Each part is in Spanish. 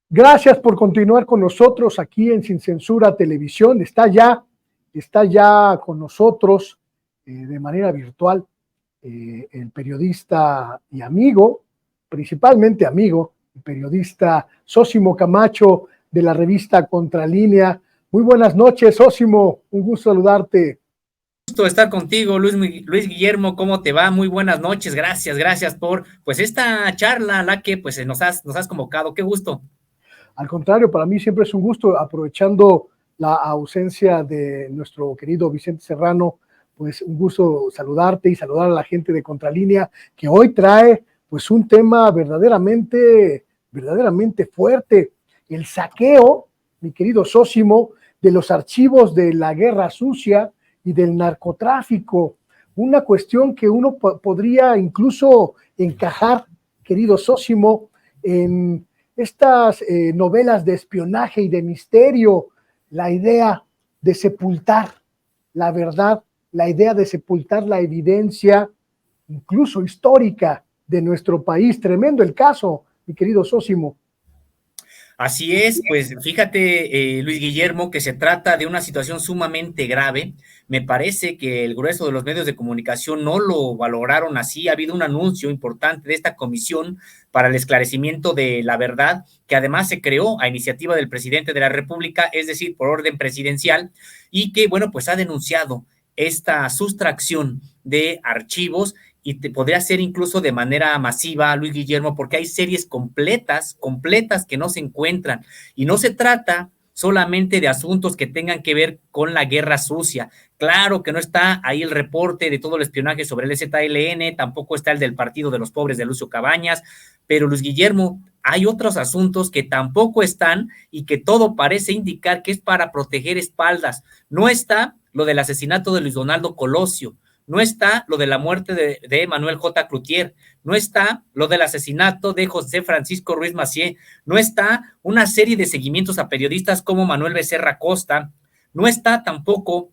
Gracias por continuar con nosotros aquí en Sin Censura Televisión. Está ya con nosotros de manera virtual el periodista y amigo, principalmente amigo, el periodista Sósimo Camacho de la revista Contralínea. Muy buenas noches, Sósimo, un gusto saludarte. Gusto estar contigo, Luis Guillermo, ¿cómo te va? Muy buenas noches, gracias por pues esta charla a la que pues nos has convocado, qué gusto. Al contrario, para mí siempre es un gusto, aprovechando la ausencia de nuestro querido Vicente Serrano, pues un gusto saludarte y saludar a la gente de Contralínea, que hoy trae pues un tema verdaderamente fuerte, el saqueo, mi querido Sósimo, de los archivos de la guerra sucia y del narcotráfico, una cuestión que uno podría incluso encajar, querido Sósimo, en estas novelas de espionaje y de misterio, la idea de sepultar la verdad, la idea de sepultar la evidencia, incluso histórica, de nuestro país. Tremendo el caso, mi querido Sósimo. Así es, pues fíjate, Luis Guillermo, que se trata de una situación sumamente grave. Me parece que el grueso de los medios de comunicación no lo valoraron así. Ha habido un anuncio importante de esta comisión para el esclarecimiento de la verdad, que además se creó a iniciativa del presidente de la República, es decir, por orden presidencial, y que, bueno, pues ha denunciado esta sustracción de archivos y te podría ser incluso de manera masiva, Luis Guillermo, porque hay series completas que no se encuentran. Y no se trata solamente de asuntos que tengan que ver con la guerra sucia. Claro que no está ahí el reporte de todo el espionaje sobre el ZLN, tampoco está el del Partido de los Pobres de Lucio Cabañas, pero Luis Guillermo, hay otros asuntos que tampoco están y que todo parece indicar que es para proteger espaldas. No está lo del asesinato de Luis Donaldo Colosio, no está lo de la muerte de Manuel J. Cloutier, no está lo del asesinato de José Francisco Ruiz Massieu, no está una serie de seguimientos a periodistas como Manuel Becerra Costa, no está tampoco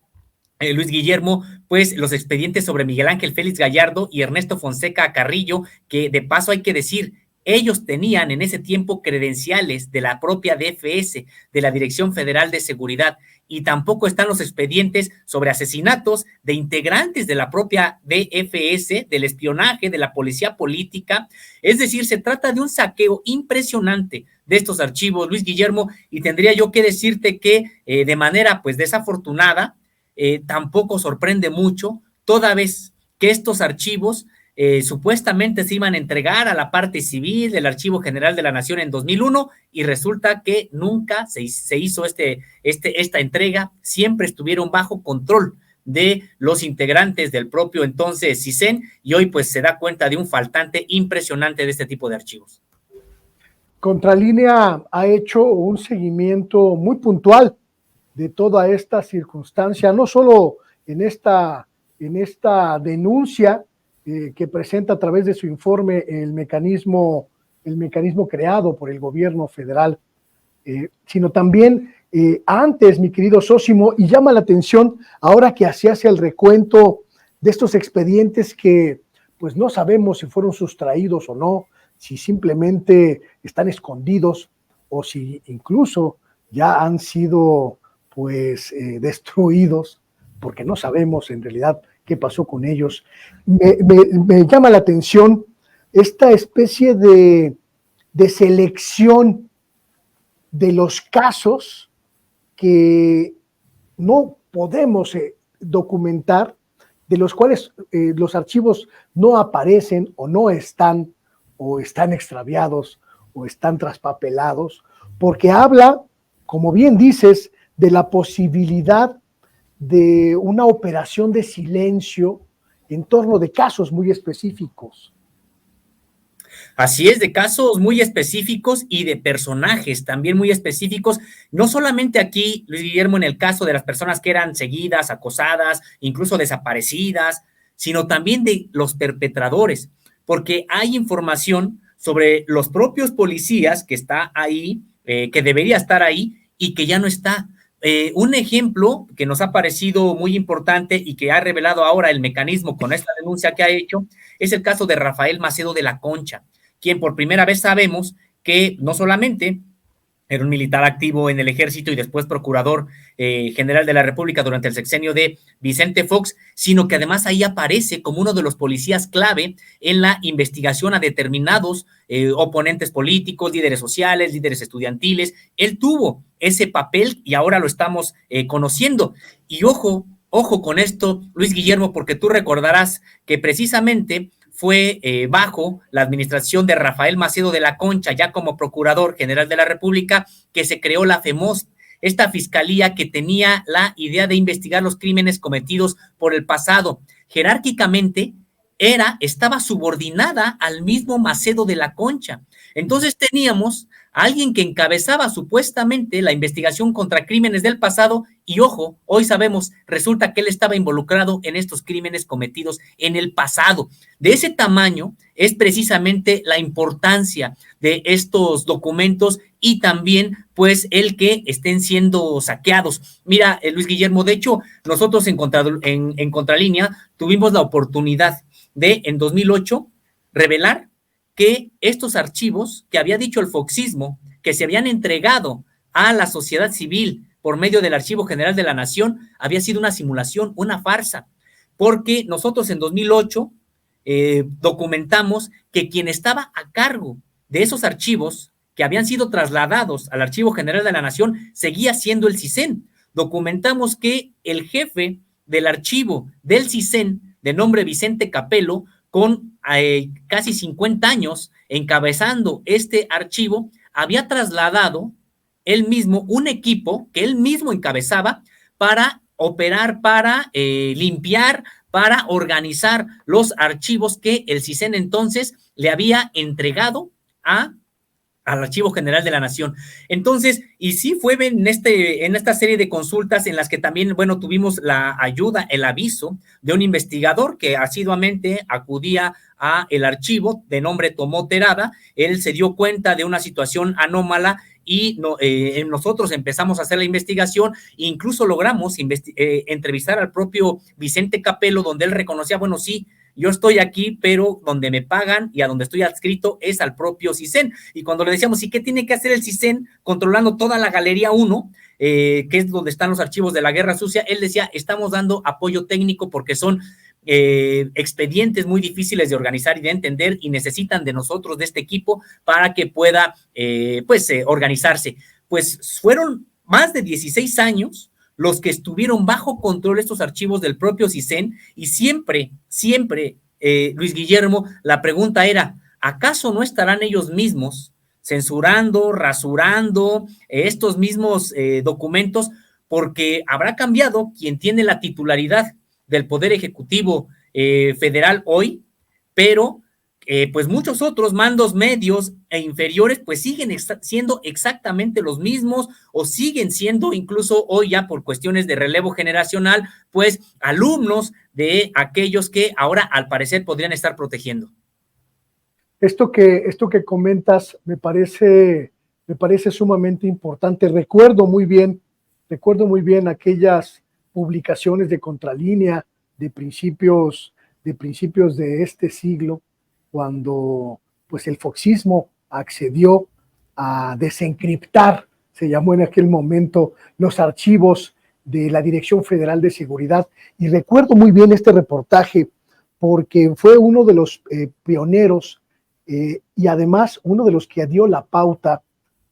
Luis Guillermo, pues los expedientes sobre Miguel Ángel Félix Gallardo y Ernesto Fonseca Carrillo, que de paso hay que decir, ellos tenían en ese tiempo credenciales de la propia DFS, de la Dirección Federal de Seguridad, y tampoco están los expedientes sobre asesinatos de integrantes de la propia DFS, del espionaje, de la policía política. Es decir, se trata de un saqueo impresionante de estos archivos, Luis Guillermo, y tendría yo que decirte que de manera pues desafortunada, tampoco sorprende mucho, toda vez que estos archivos supuestamente se iban a entregar a la parte civil del Archivo General de la Nación en 2001 y resulta que nunca se hizo esta entrega, siempre estuvieron bajo control de los integrantes del propio entonces CISEN y hoy pues se da cuenta de un faltante impresionante de este tipo de archivos. Contralínea ha hecho un seguimiento muy puntual de toda esta circunstancia, no solo en esta denuncia que presenta a través de su informe el mecanismo creado por el gobierno federal, sino también antes, mi querido Sósimo, y llama la atención ahora que se hace el recuento de estos expedientes que pues no sabemos si fueron sustraídos o no, si simplemente están escondidos o si incluso ya han sido pues destruidos, porque no sabemos en realidad qué pasó con ellos. Me llama la atención esta especie de selección de los casos que no podemos documentar, de los cuales los archivos no aparecen o están extraviados o están traspapelados, porque habla, como bien dices, de la posibilidad de una operación de silencio en torno de casos muy específicos. Así es, de casos muy específicos y de personajes también muy específicos, no solamente aquí, Luis Guillermo, en el caso de las personas que eran seguidas, acosadas, incluso desaparecidas, sino también de los perpetradores, porque hay información sobre los propios policías que está ahí, que debería estar ahí y que ya no está. Un ejemplo que nos ha parecido muy importante y que ha revelado ahora el mecanismo con esta denuncia que ha hecho es el caso de Rafael Macedo de la Concha, quien por primera vez sabemos que no solamente Era un militar activo en el ejército y después procurador general de la República durante el sexenio de Vicente Fox, sino que además ahí aparece como uno de los policías clave en la investigación a determinados oponentes políticos, líderes sociales, líderes estudiantiles. Él tuvo ese papel y ahora lo estamos conociendo. Y ojo con esto, Luis Guillermo, porque tú recordarás que precisamente fue bajo la administración de Rafael Macedo de la Concha, ya como Procurador General de la República, que se creó la FEMOS, esta fiscalía que tenía la idea de investigar los crímenes cometidos por el pasado. Jerárquicamente estaba subordinada al mismo Macedo de la Concha. Entonces teníamos a alguien que encabezaba supuestamente la investigación contra crímenes del pasado y ojo, hoy sabemos, resulta que él estaba involucrado en estos crímenes cometidos en el pasado. De ese tamaño es precisamente la importancia de estos documentos y también pues el que estén siendo saqueados. Mira, Luis Guillermo, de hecho, nosotros en Contralínea tuvimos la oportunidad de en 2008 revelar que estos archivos que había dicho el foxismo, que se habían entregado a la sociedad civil por medio del Archivo General de la Nación, había sido una simulación, una farsa, porque nosotros en 2008 documentamos que quien estaba a cargo de esos archivos que habían sido trasladados al Archivo General de la Nación seguía siendo el CISEN. Documentamos que el jefe del archivo del CISEN, de nombre Vicente Capello, con casi 50 años encabezando este archivo, había trasladado él mismo un equipo que él mismo encabezaba para operar, para limpiar, para organizar los archivos que el CISEN entonces le había entregado al Archivo General de la Nación. Entonces, y sí fue en esta serie de consultas en las que también, bueno, tuvimos la ayuda, el aviso de un investigador que asiduamente acudía a el archivo de nombre Tomó Terada. Él se dio cuenta de una situación anómala y nosotros empezamos a hacer la investigación, incluso logramos entrevistar al propio Vicente Capello, donde él reconocía, bueno, sí, yo estoy aquí, pero donde me pagan y a donde estoy adscrito es al propio CISEN. Y cuando le decíamos, ¿y qué tiene que hacer el CISEN controlando toda la Galería 1, que es donde están los archivos de la Guerra Sucia? Él decía, estamos dando apoyo técnico porque son expedientes muy difíciles de organizar y de entender y necesitan de nosotros, de este equipo, para que pueda, organizarse. Pues fueron más de 16 años los que estuvieron bajo control estos archivos del propio CISEN y siempre, Luis Guillermo, la pregunta era, ¿acaso no estarán ellos mismos censurando, rasurando estos mismos documentos? Porque habrá cambiado quien tiene la titularidad del Poder Ejecutivo Federal hoy, pero pues muchos otros mandos medios e inferiores pues siguen siendo exactamente los mismos o siguen siendo incluso hoy ya por cuestiones de relevo generacional pues alumnos de aquellos que ahora al parecer podrían estar protegiendo. Esto que comentas me parece sumamente importante. Recuerdo muy bien aquellas publicaciones de Contralínea de principios de este siglo, cuando pues el foxismo accedió a desencriptar, se llamó en aquel momento, los archivos de la Dirección Federal de Seguridad. Y recuerdo muy bien este reportaje porque fue uno de los pioneros y además uno de los que dio la pauta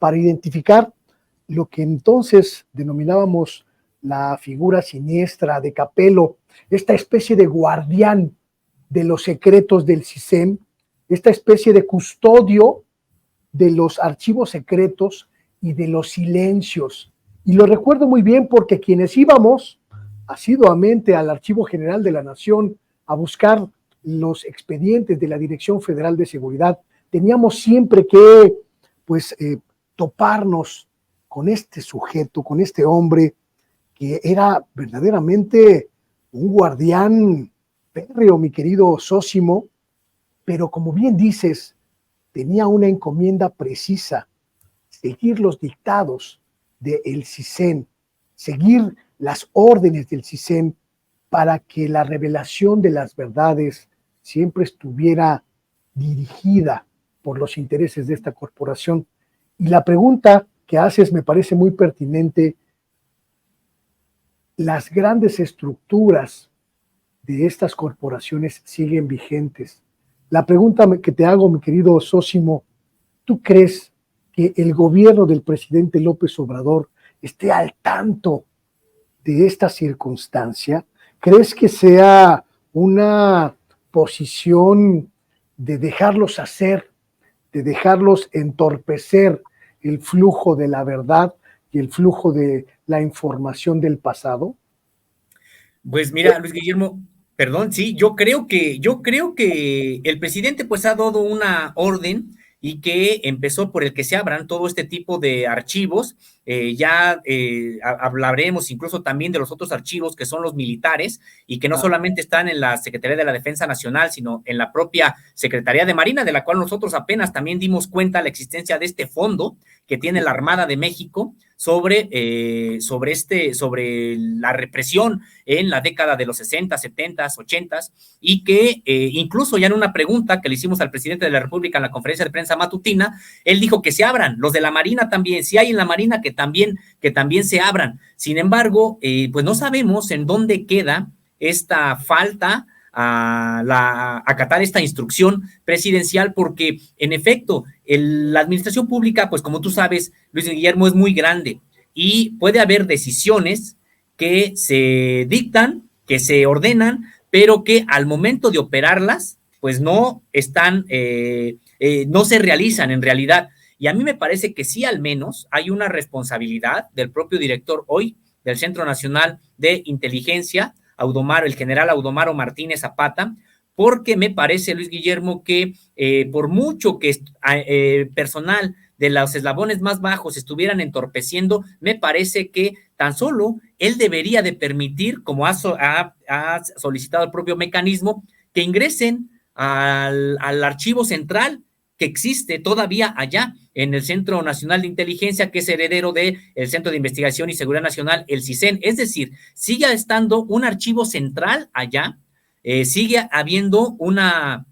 para identificar lo que entonces denominábamos la figura siniestra de Capello, esta especie de guardián de los secretos del CISEN, esta especie de custodio de los archivos secretos y de los silencios. Y lo recuerdo muy bien porque quienes íbamos asiduamente al Archivo General de la Nación a buscar los expedientes de la Dirección Federal de Seguridad, teníamos siempre que toparnos con este sujeto, con este hombre que era verdaderamente un guardián férreo, mi querido Zósimo, pero como bien dices, tenía una encomienda precisa, seguir los dictados del CISEN, seguir las órdenes del CISEN para que la revelación de las verdades siempre estuviera dirigida por los intereses de esta corporación. Y la pregunta que haces me parece muy pertinente. Las grandes estructuras de estas corporaciones siguen vigentes. La pregunta que te hago, mi querido Sósimo, ¿tú crees que el gobierno del presidente López Obrador esté al tanto de esta circunstancia? ¿Crees que sea una posición de dejarlos hacer, de dejarlos entorpecer el flujo de la verdad y el flujo de la información del pasado? Pues mira, Luis Guillermo, perdón, sí, yo creo que el presidente pues ha dado una orden y que empezó por el que se abran todo este tipo de archivos. Hablaremos incluso también de los otros archivos que son los militares y que no solamente están en la Secretaría de la Defensa Nacional, sino en la propia Secretaría de Marina, de la cual nosotros apenas también dimos cuenta de la existencia de este fondo que tiene la Armada de México sobre la represión en la década de los 60, 70, 80, y que incluso ya en una pregunta que le hicimos al presidente de la República en la conferencia de prensa matutina, él dijo que se abran, los de la Marina también, si hay en la Marina que también se abran. Sin embargo, pues no sabemos en dónde queda esta falta a acatar esta instrucción presidencial, porque en efecto, la administración pública, pues como tú sabes, Luis Guillermo, es muy grande y puede haber decisiones que se dictan, que se ordenan, pero que al momento de operarlas, pues no están, no se realizan en realidad. Y a mí me parece que sí, al menos, hay una responsabilidad del propio director hoy del Centro Nacional de Inteligencia, el general Audomaro Martínez Zapata, porque me parece, Luis Guillermo, que por mucho que personal de los eslabones más bajos estuvieran entorpeciendo, me parece que tan solo él debería de permitir, como ha solicitado el propio mecanismo, que ingresen al archivo central que existe todavía allá en el Centro Nacional de Inteligencia, que es heredero del Centro de Investigación y Seguridad Nacional, el CISEN. Es decir, sigue estando un archivo central allá, sigue habiendo una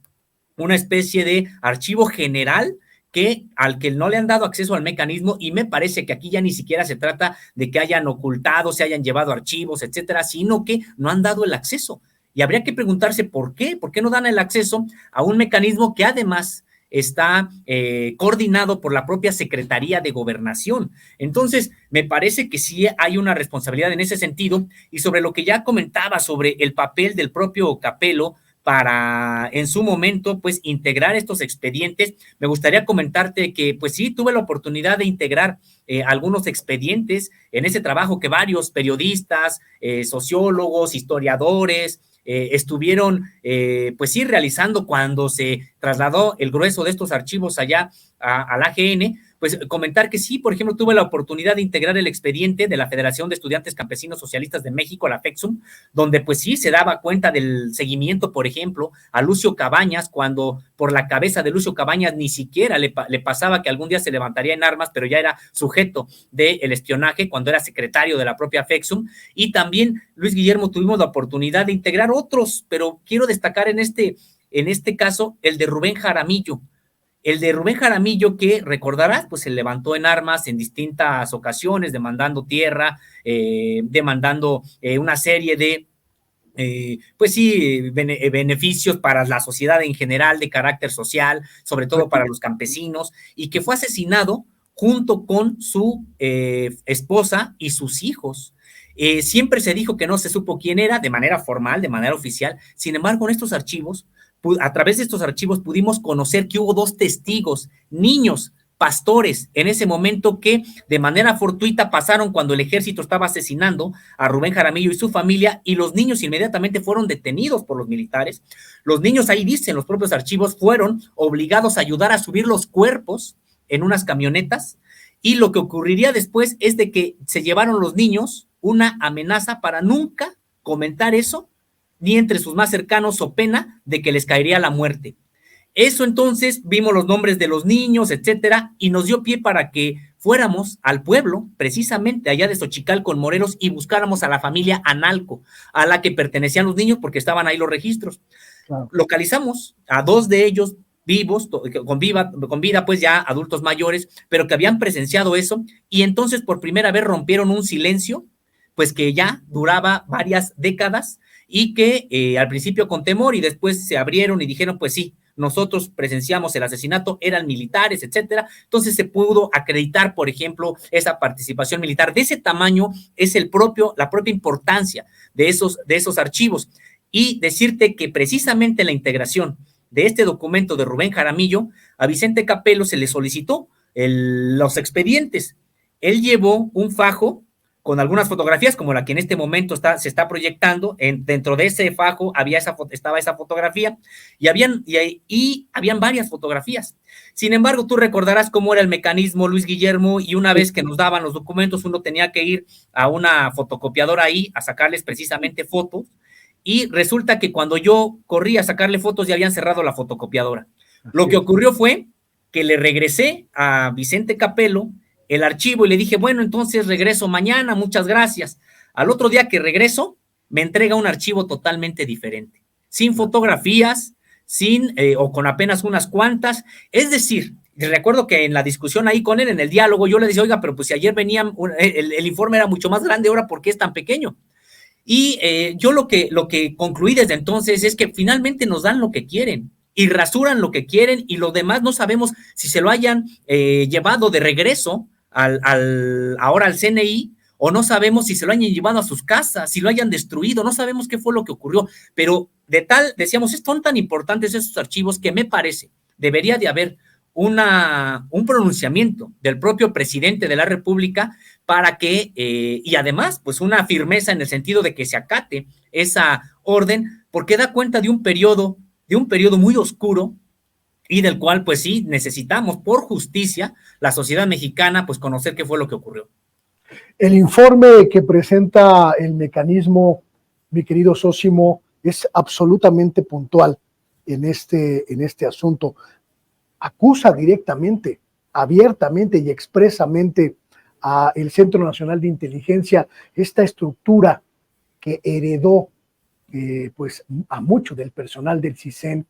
especie de archivo general al que no le han dado acceso al mecanismo, y me parece que aquí ya ni siquiera se trata de que hayan ocultado, se hayan llevado archivos, etcétera, sino que no han dado el acceso. Y habría que preguntarse por qué no dan el acceso a un mecanismo que además está coordinado por la propia Secretaría de Gobernación. Entonces, me parece que sí hay una responsabilidad en ese sentido, y sobre lo que ya comentaba sobre el papel del propio Capelo para en su momento pues integrar estos expedientes, me gustaría comentarte que pues sí tuve la oportunidad de integrar algunos expedientes en ese trabajo que varios periodistas, sociólogos, historiadores, estuvieron pues sí realizando cuando se trasladó el grueso de estos archivos allá al AGN. Pues comentar que sí, por ejemplo, tuve la oportunidad de integrar el expediente de la Federación de Estudiantes Campesinos Socialistas de México, la FECSUM, donde pues sí se daba cuenta del seguimiento, por ejemplo, a Lucio Cabañas, cuando por la cabeza de Lucio Cabañas ni siquiera le pasaba que algún día se levantaría en armas, pero ya era sujeto del espionaje cuando era secretario de la propia FECSUM. Y también, Luis Guillermo, tuvimos la oportunidad de integrar otros, pero quiero destacar en este caso el de Rubén Jaramillo. El de Rubén Jaramillo, que recordarás, pues se levantó en armas en distintas ocasiones, demandando tierra, demandando una serie de, pues sí, beneficios para la sociedad en general, de carácter social, sobre todo para los campesinos, y que fue asesinado junto con su esposa y sus hijos. Siempre se dijo que no se supo quién era de manera formal, de manera oficial. Sin embargo, en estos archivos, a través de estos archivos pudimos conocer que hubo dos testigos, niños, pastores, en ese momento, que de manera fortuita pasaron cuando el ejército estaba asesinando a Rubén Jaramillo y su familia, y los niños inmediatamente fueron detenidos por los militares. Los niños, ahí dicen los propios archivos, fueron obligados a ayudar a subir los cuerpos en unas camionetas, y lo que ocurriría después es de que se llevaron los niños una amenaza para nunca comentar eso, ni entre sus más cercanos, o pena de que les caería la muerte. Eso entonces, vimos los nombres de los niños, etcétera, y nos dio pie para que fuéramos al pueblo, precisamente allá de Xochicalco, en Morelos, y buscáramos a la familia Analco, a la que pertenecían los niños, porque estaban ahí los registros. Claro. Localizamos a dos de ellos vivos, con vida, pues ya adultos mayores, pero que habían presenciado eso, y entonces por primera vez rompieron un silencio, pues que ya duraba varias décadas, y que al principio con temor y después se abrieron y dijeron, pues sí, nosotros presenciamos el asesinato, eran militares, etcétera. Entonces se pudo acreditar, por ejemplo, esa participación militar. De ese tamaño es la propia importancia de esos archivos. Y decirte que precisamente la integración de este documento de Rubén Jaramillo, a Vicente Capello se le solicitó los expedientes. Él llevó un fajo con algunas fotografías, como la que en este momento se está proyectando. Dentro de ese fajo estaba esa fotografía, y habían varias fotografías. Sin embargo, tú recordarás cómo era el mecanismo, Luis Guillermo, y una vez que nos daban los documentos, uno tenía que ir a una fotocopiadora ahí a sacarles precisamente fotos, y resulta que cuando yo corrí a sacarle fotos ya habían cerrado la fotocopiadora. Lo que ocurrió fue que le regresé a Vicente Capello el archivo y le dije, bueno, entonces regreso mañana, muchas gracias. Al otro día que regreso, me entrega un archivo totalmente diferente, sin fotografías, o con apenas unas cuantas. Es decir, recuerdo que en la discusión ahí con él, en el diálogo, yo le decía, oiga, pero pues si ayer venían, el informe era mucho más grande, ahora ¿por qué es tan pequeño? Y yo lo que concluí desde entonces es que finalmente nos dan lo que quieren y rasuran lo que quieren, y lo demás no sabemos si se lo hayan llevado de regreso ahora al CNI, o no sabemos si se lo hayan llevado a sus casas, si lo hayan destruido, no sabemos qué fue lo que ocurrió, pero decíamos, son tan importantes esos archivos que me parece, debería de haber un pronunciamiento del propio presidente de la República para que, y además, pues una firmeza en el sentido de que se acate esa orden, porque da cuenta de un periodo muy oscuro, y del cual, pues sí, necesitamos por justicia, la sociedad mexicana, pues conocer qué fue lo que ocurrió. El informe que presenta el mecanismo, mi querido Sósimo, es absolutamente puntual en este asunto. Acusa directamente, abiertamente y expresamente a el Centro Nacional de Inteligencia, esta estructura que heredó pues a mucho del personal del CISEN,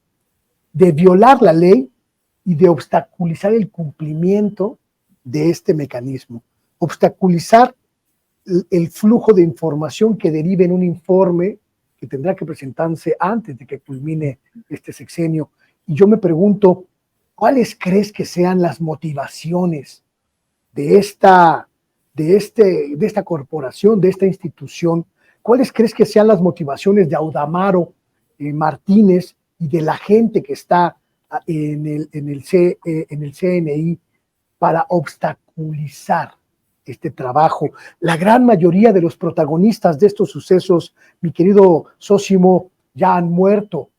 de violar la ley y de obstaculizar el cumplimiento de este mecanismo, obstaculizar el flujo de información que derive en un informe que tendrá que presentarse antes de que culmine este sexenio. Y yo me pregunto, ¿cuáles crees que sean las motivaciones de esta corporación, de esta institución? ¿Cuáles crees que sean las motivaciones de Audamaro Martínez y de la gente que está en el CNI para obstaculizar este trabajo? La gran mayoría de los protagonistas de estos sucesos, mi querido Sósimo, ya han muerto.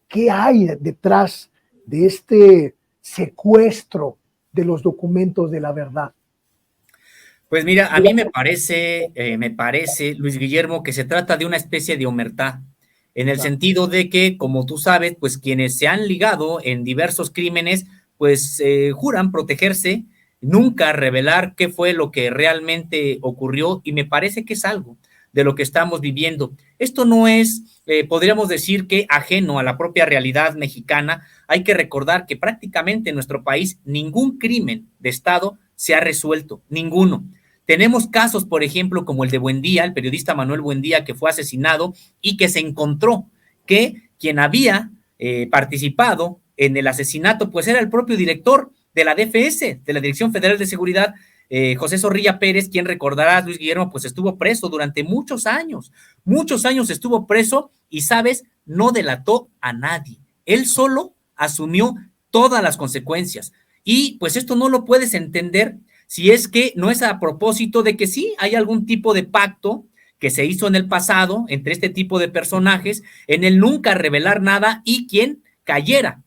¿Qué hay detrás de este secuestro de los documentos de la verdad? Pues mira, a mí me parece, Luis Guillermo, que se trata de una especie de omertá, en el sentido de que, como tú sabes, pues quienes se han ligado en diversos crímenes, pues juran protegerse, nunca revelar qué fue lo que realmente ocurrió, y me parece que es algo de lo que estamos viviendo. Esto no es, podríamos decir, que ajeno a la propia realidad mexicana. Hay que recordar que prácticamente en nuestro país ningún crimen de Estado se ha resuelto, ninguno. Tenemos casos, por ejemplo, como el de Buendía, el periodista Manuel Buendía, que fue asesinado y que se encontró que quien había participado en el asesinato, pues era el propio director de la DFS, de la Dirección Federal de Seguridad, José Zorrilla Pérez, quien recordarás, Luis Guillermo, pues estuvo preso durante muchos años estuvo preso, y sabes, no delató a nadie, él solo asumió todas las consecuencias, y pues esto no lo puedes entender si es que no es a propósito de que sí hay algún tipo de pacto que se hizo en el pasado entre este tipo de personajes en el nunca revelar nada, y quien cayera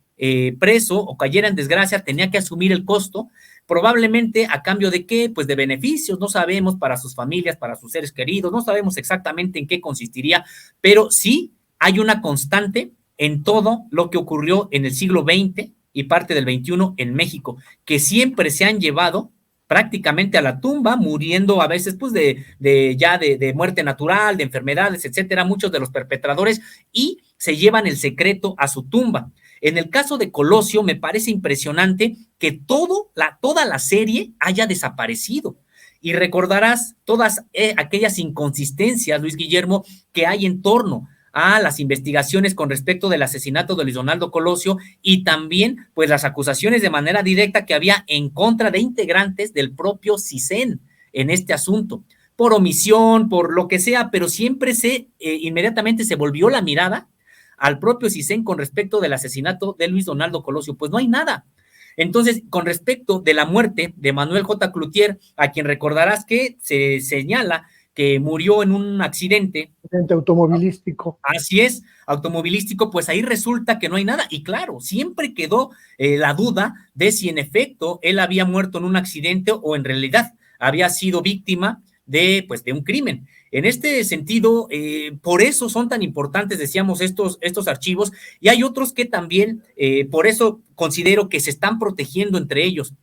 preso o cayera en desgracia tenía que asumir el costo, probablemente a cambio de qué, pues de beneficios, no sabemos, para sus familias, para sus seres queridos, no sabemos exactamente en qué consistiría, pero sí hay una constante en todo lo que ocurrió en el siglo XX y parte del XXI en México, que siempre se han llevado prácticamente a la tumba, muriendo a veces pues de muerte natural, de enfermedades, etcétera, muchos de los perpetradores, y se llevan el secreto a su tumba. En el caso de Colosio, me parece impresionante que toda la serie haya desaparecido. Y recordarás todas aquellas inconsistencias, Luis Guillermo, que hay en torno a las investigaciones con respecto del asesinato de Luis Donaldo Colosio y también pues las acusaciones de manera directa que había en contra de integrantes del propio CISEN en este asunto, por omisión, por lo que sea, pero siempre inmediatamente se volvió la mirada al propio CISEN con respecto del asesinato de Luis Donaldo Colosio. Pues no hay nada. Entonces, con respecto de la muerte de Manuel J. Cloutier, a quien recordarás que se señala que murió en un accidente automovilístico. Así es, automovilístico, pues ahí resulta que no hay nada. Y claro, siempre quedó la duda de si en efecto él había muerto en un accidente o en realidad había sido víctima pues, de un crimen. En este sentido, por eso son tan importantes, decíamos, estos archivos, y hay otros que también, por eso considero que se están protegiendo entre ellos.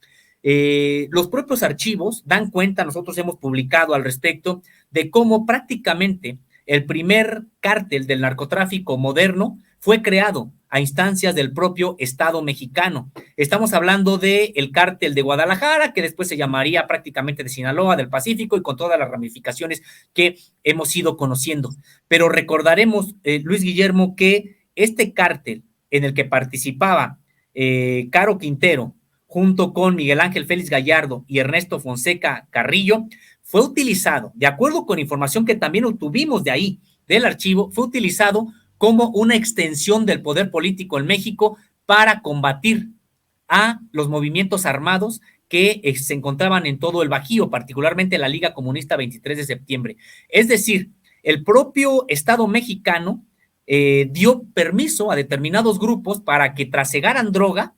Los propios archivos dan cuenta, nosotros hemos publicado al respecto, de cómo prácticamente el primer cártel del narcotráfico moderno fue creado a instancias del propio Estado mexicano. Estamos hablando del cártel de Guadalajara, que después se llamaría prácticamente de Sinaloa, del Pacífico, y con todas las ramificaciones que hemos ido conociendo. Pero recordaremos, Luis Guillermo, que este cártel en el que participaba Caro Quintero, junto con Miguel Ángel Félix Gallardo y Ernesto Fonseca Carrillo, fue utilizado, de acuerdo con información que también obtuvimos de ahí, del archivo, fue utilizado como una extensión del poder político en México para combatir a los movimientos armados que se encontraban en todo el Bajío, particularmente la Liga Comunista 23 de septiembre. Es decir, el propio Estado mexicano dio permiso a determinados grupos para que trasegaran droga,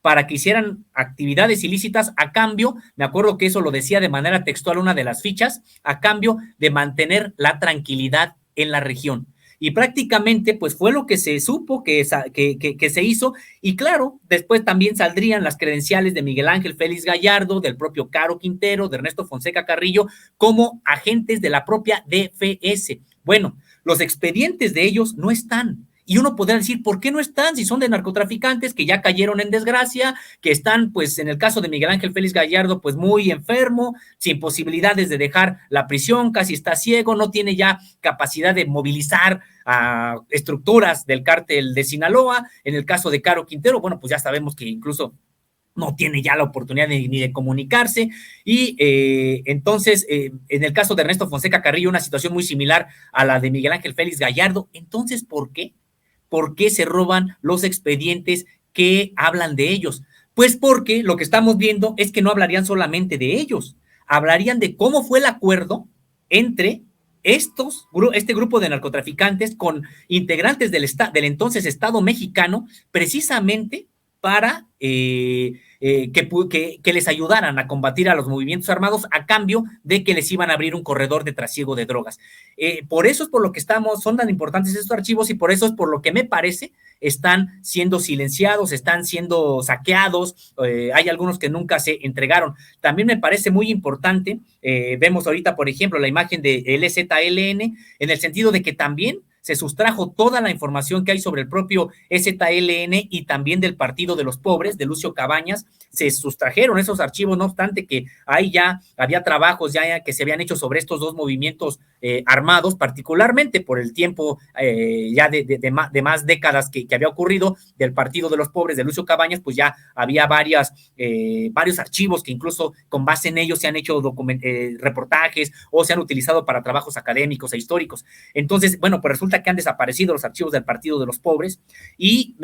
para que hicieran actividades ilícitas a cambio, me acuerdo que eso lo decía de manera textual una de las fichas, a cambio de mantener la tranquilidad en la región. Y prácticamente pues fue lo que se supo que se hizo, y claro, después también saldrían las credenciales de Miguel Ángel Félix Gallardo, del propio Caro Quintero, de Ernesto Fonseca Carrillo, como agentes de la propia DFS. Bueno, los expedientes de ellos no están. Y uno podrá decir, ¿por qué no están? Si son de narcotraficantes que ya cayeron en desgracia, que están, pues, en el caso de Miguel Ángel Félix Gallardo, pues, muy enfermo, sin posibilidades de dejar la prisión, casi está ciego, no tiene ya capacidad de movilizar a estructuras del cártel de Sinaloa. En el caso de Caro Quintero, bueno, pues ya sabemos que incluso no tiene ya la oportunidad ni de comunicarse, y entonces, en el caso de Ernesto Fonseca Carrillo, una situación muy similar a la de Miguel Ángel Félix Gallardo. Entonces, ¿por qué? ¿Por qué se roban los expedientes que hablan de ellos? Pues porque lo que estamos viendo es que no hablarían solamente de ellos, hablarían de cómo fue el acuerdo entre este grupo de narcotraficantes con integrantes del entonces Estado mexicano, precisamente para que les ayudaran a combatir a los movimientos armados a cambio de que les iban a abrir un corredor de trasiego de drogas. Por eso es por lo que son tan importantes estos archivos, y por eso es por lo que me parece están siendo silenciados, están siendo saqueados, hay algunos que nunca se entregaron. También me parece muy importante, vemos ahorita, por ejemplo, la imagen de EZLN, en el sentido de que también se sustrajo toda la información que hay sobre el propio EZLN y también del Partido de los Pobres, de Lucio Cabañas. Se sustrajeron esos archivos, no obstante que ahí ya había trabajos ya que se habían hecho sobre estos dos movimientos armados, particularmente por el tiempo ya de más décadas que había ocurrido del Partido de los Pobres, de Lucio Cabañas, pues ya había varios archivos que incluso con base en ellos se han hecho reportajes o se han utilizado para trabajos académicos e históricos. Entonces, bueno, pues resulta que han desaparecido los archivos del Partido de los Pobres, y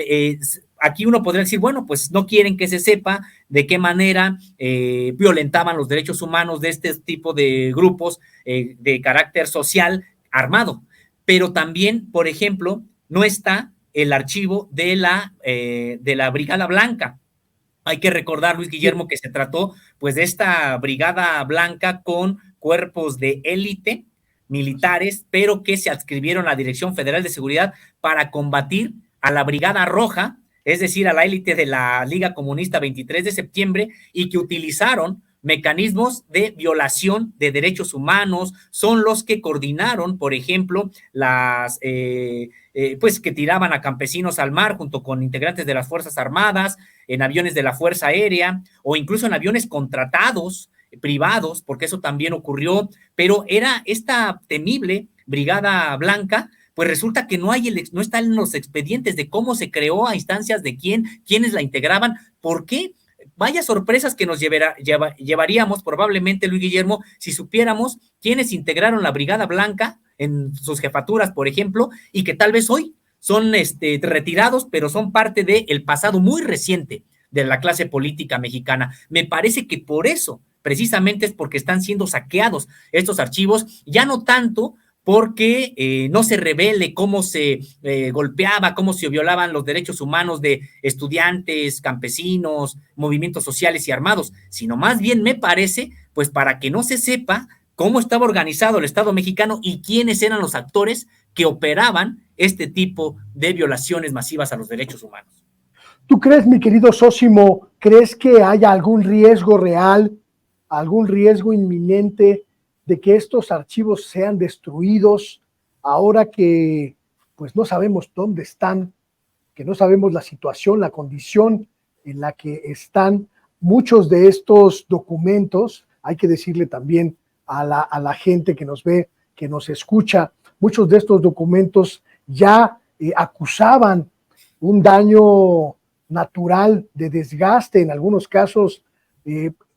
aquí uno podría decir, bueno, pues no quieren que se sepa de qué manera violentaban los derechos humanos de este tipo de grupos de carácter social armado. Pero también, por ejemplo, no está el archivo de la Brigada Blanca. Hay que recordar, Luis Guillermo, que se trató pues de esta Brigada Blanca con cuerpos de élite militares, pero que se adscribieron a la Dirección Federal de Seguridad para combatir a la Brigada Roja, es decir, a la élite de la Liga Comunista 23 de septiembre, y que utilizaron mecanismos de violación de derechos humanos, son los que coordinaron, por ejemplo, pues que tiraban a campesinos al mar junto con integrantes de las Fuerzas Armadas, en aviones de la Fuerza Aérea, o incluso en aviones contratados, privados, porque eso también ocurrió, pero era esta temible Brigada Blanca, pues resulta que no está en los expedientes de cómo se creó, a instancias de quiénes la integraban, por qué. Vaya sorpresas que nos llevaríamos probablemente, Luis Guillermo, si supiéramos quiénes integraron la Brigada Blanca en sus jefaturas, por ejemplo, y que tal vez hoy son retirados, pero son parte del pasado muy reciente de la clase política mexicana. Me parece que por eso, precisamente, es porque están siendo saqueados estos archivos, ya no tanto porque no se revele cómo se golpeaba, cómo se violaban los derechos humanos de estudiantes, campesinos, movimientos sociales y armados, sino más bien me parece, pues para que no se sepa cómo estaba organizado el Estado mexicano y quiénes eran los actores que operaban este tipo de violaciones masivas a los derechos humanos. ¿Tú crees, mi querido Sósimo, crees que haya algún riesgo real, algún riesgo inminente de que estos archivos sean destruidos ahora que pues no sabemos dónde están, que no sabemos la situación, la condición en la que están muchos de estos documentos? Hay que decirle también a la gente que nos ve, que nos escucha, muchos de estos documentos ya acusaban un daño natural de desgaste, en algunos casos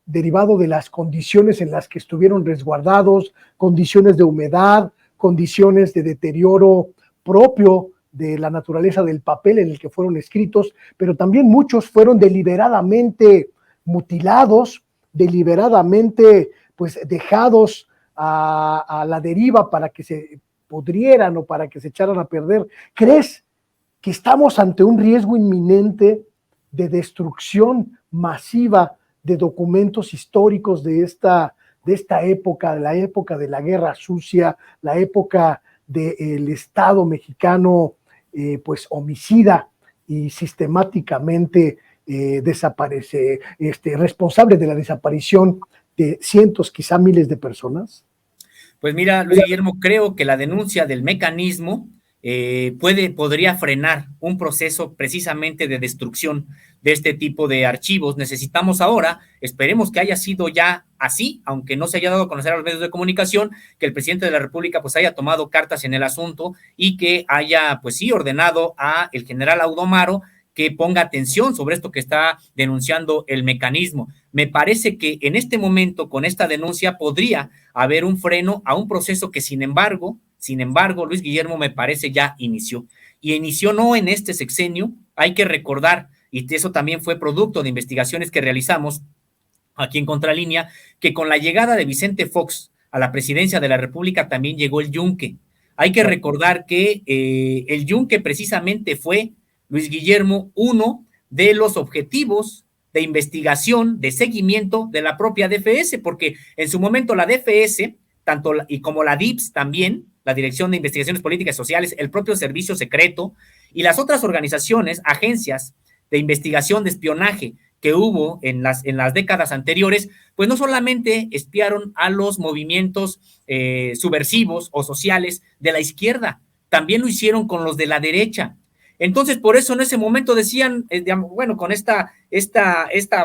derivado de las condiciones en las que estuvieron resguardados, condiciones de humedad, condiciones de deterioro propio de la naturaleza del papel en el que fueron escritos, pero también muchos fueron deliberadamente mutilados, deliberadamente pues dejados a la deriva para que se pudrieran o para que se echaran a perder. ¿Crees que estamos ante un riesgo inminente de destrucción masiva de documentos históricos de esta época, de la época de la Guerra Sucia, la época del Estado mexicano pues homicida y sistemáticamente responsable de la desaparición de cientos, quizá miles de personas? Pues mira, Luis Guillermo, creo que la denuncia del mecanismo podría frenar un proceso precisamente de destrucción de este tipo de archivos. Necesitamos ahora, esperemos que haya sido ya así, aunque no se haya dado a conocer a los medios de comunicación, que el presidente de la República pues haya tomado cartas en el asunto y que haya pues sí ordenado a el general Audomaro que ponga atención sobre esto que está denunciando el mecanismo. Me parece que en este momento, con esta denuncia, podría haber un freno a un proceso que, sin embargo, Luis Guillermo, me parece ya inició. Y inició no en este sexenio, hay que recordar, y eso también fue producto de investigaciones que realizamos aquí en Contralínea, que con la llegada de Vicente Fox a la presidencia de la República también llegó el Yunque. Hay que recordar que el Yunque precisamente fue, Luis Guillermo, uno de los objetivos de investigación, de seguimiento de la propia DFS, porque en su momento la DFS, tanto y como la DIPS también, la Dirección de Investigaciones Políticas y Sociales, el propio Servicio Secreto y las otras organizaciones, agencias de investigación de espionaje que hubo en las décadas anteriores, pues no solamente espiaron a los movimientos subversivos o sociales de la izquierda, también lo hicieron con los de la derecha. Entonces, por eso en ese momento decían, bueno, con esta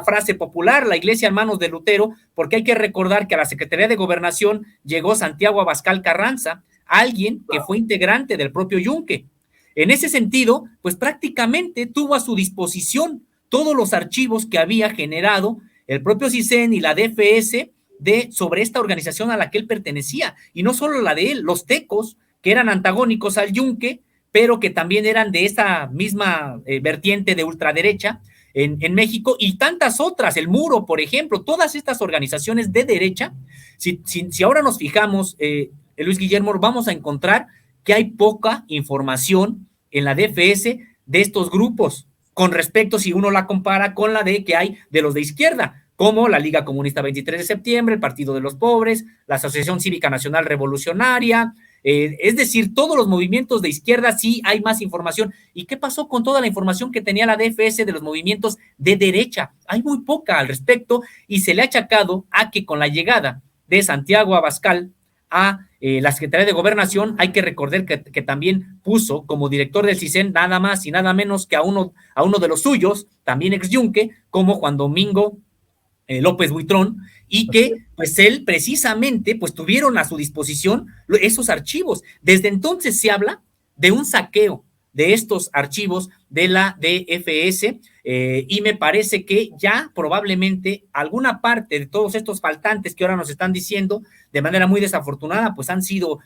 frase popular, la iglesia en manos de Lutero, porque hay que recordar que a la Secretaría de Gobernación llegó Santiago Abascal Carranza, alguien que fue integrante del propio Yunque. En ese sentido, pues prácticamente tuvo a su disposición todos los archivos que había generado el propio CISEN y la DFS sobre esta organización a la que él pertenecía, y no solo la de él, los tecos, que eran antagónicos al Yunque, pero que también eran de esa misma vertiente de ultraderecha en México, y tantas otras, el Muro, por ejemplo, todas estas organizaciones de derecha. Si ahora nos fijamos, Luis Guillermo, vamos a encontrar que hay poca información en la DFS de estos grupos, con respecto, si uno la compara con la que hay de los de izquierda, como la Liga Comunista 23 de Septiembre, el Partido de los Pobres, la Asociación Cívica Nacional Revolucionaria, Es decir, todos los movimientos de izquierda sí hay más información. ¿Y qué pasó con toda la información que tenía la DFS de los movimientos de derecha? Hay muy poca al respecto y se le ha achacado a que con la llegada de Santiago Abascal a la Secretaría de Gobernación, hay que recordar que también puso como director del CISEN nada más y nada menos que a uno de los suyos, también ex Yunque, como Juan Domingo López Buitrón, y que pues él precisamente pues tuvieron a su disposición esos archivos. Desde entonces se habla de un saqueo de estos archivos de la DFS, y me parece que ya probablemente alguna parte de todos estos faltantes que ahora nos están diciendo de manera muy desafortunada pues han sido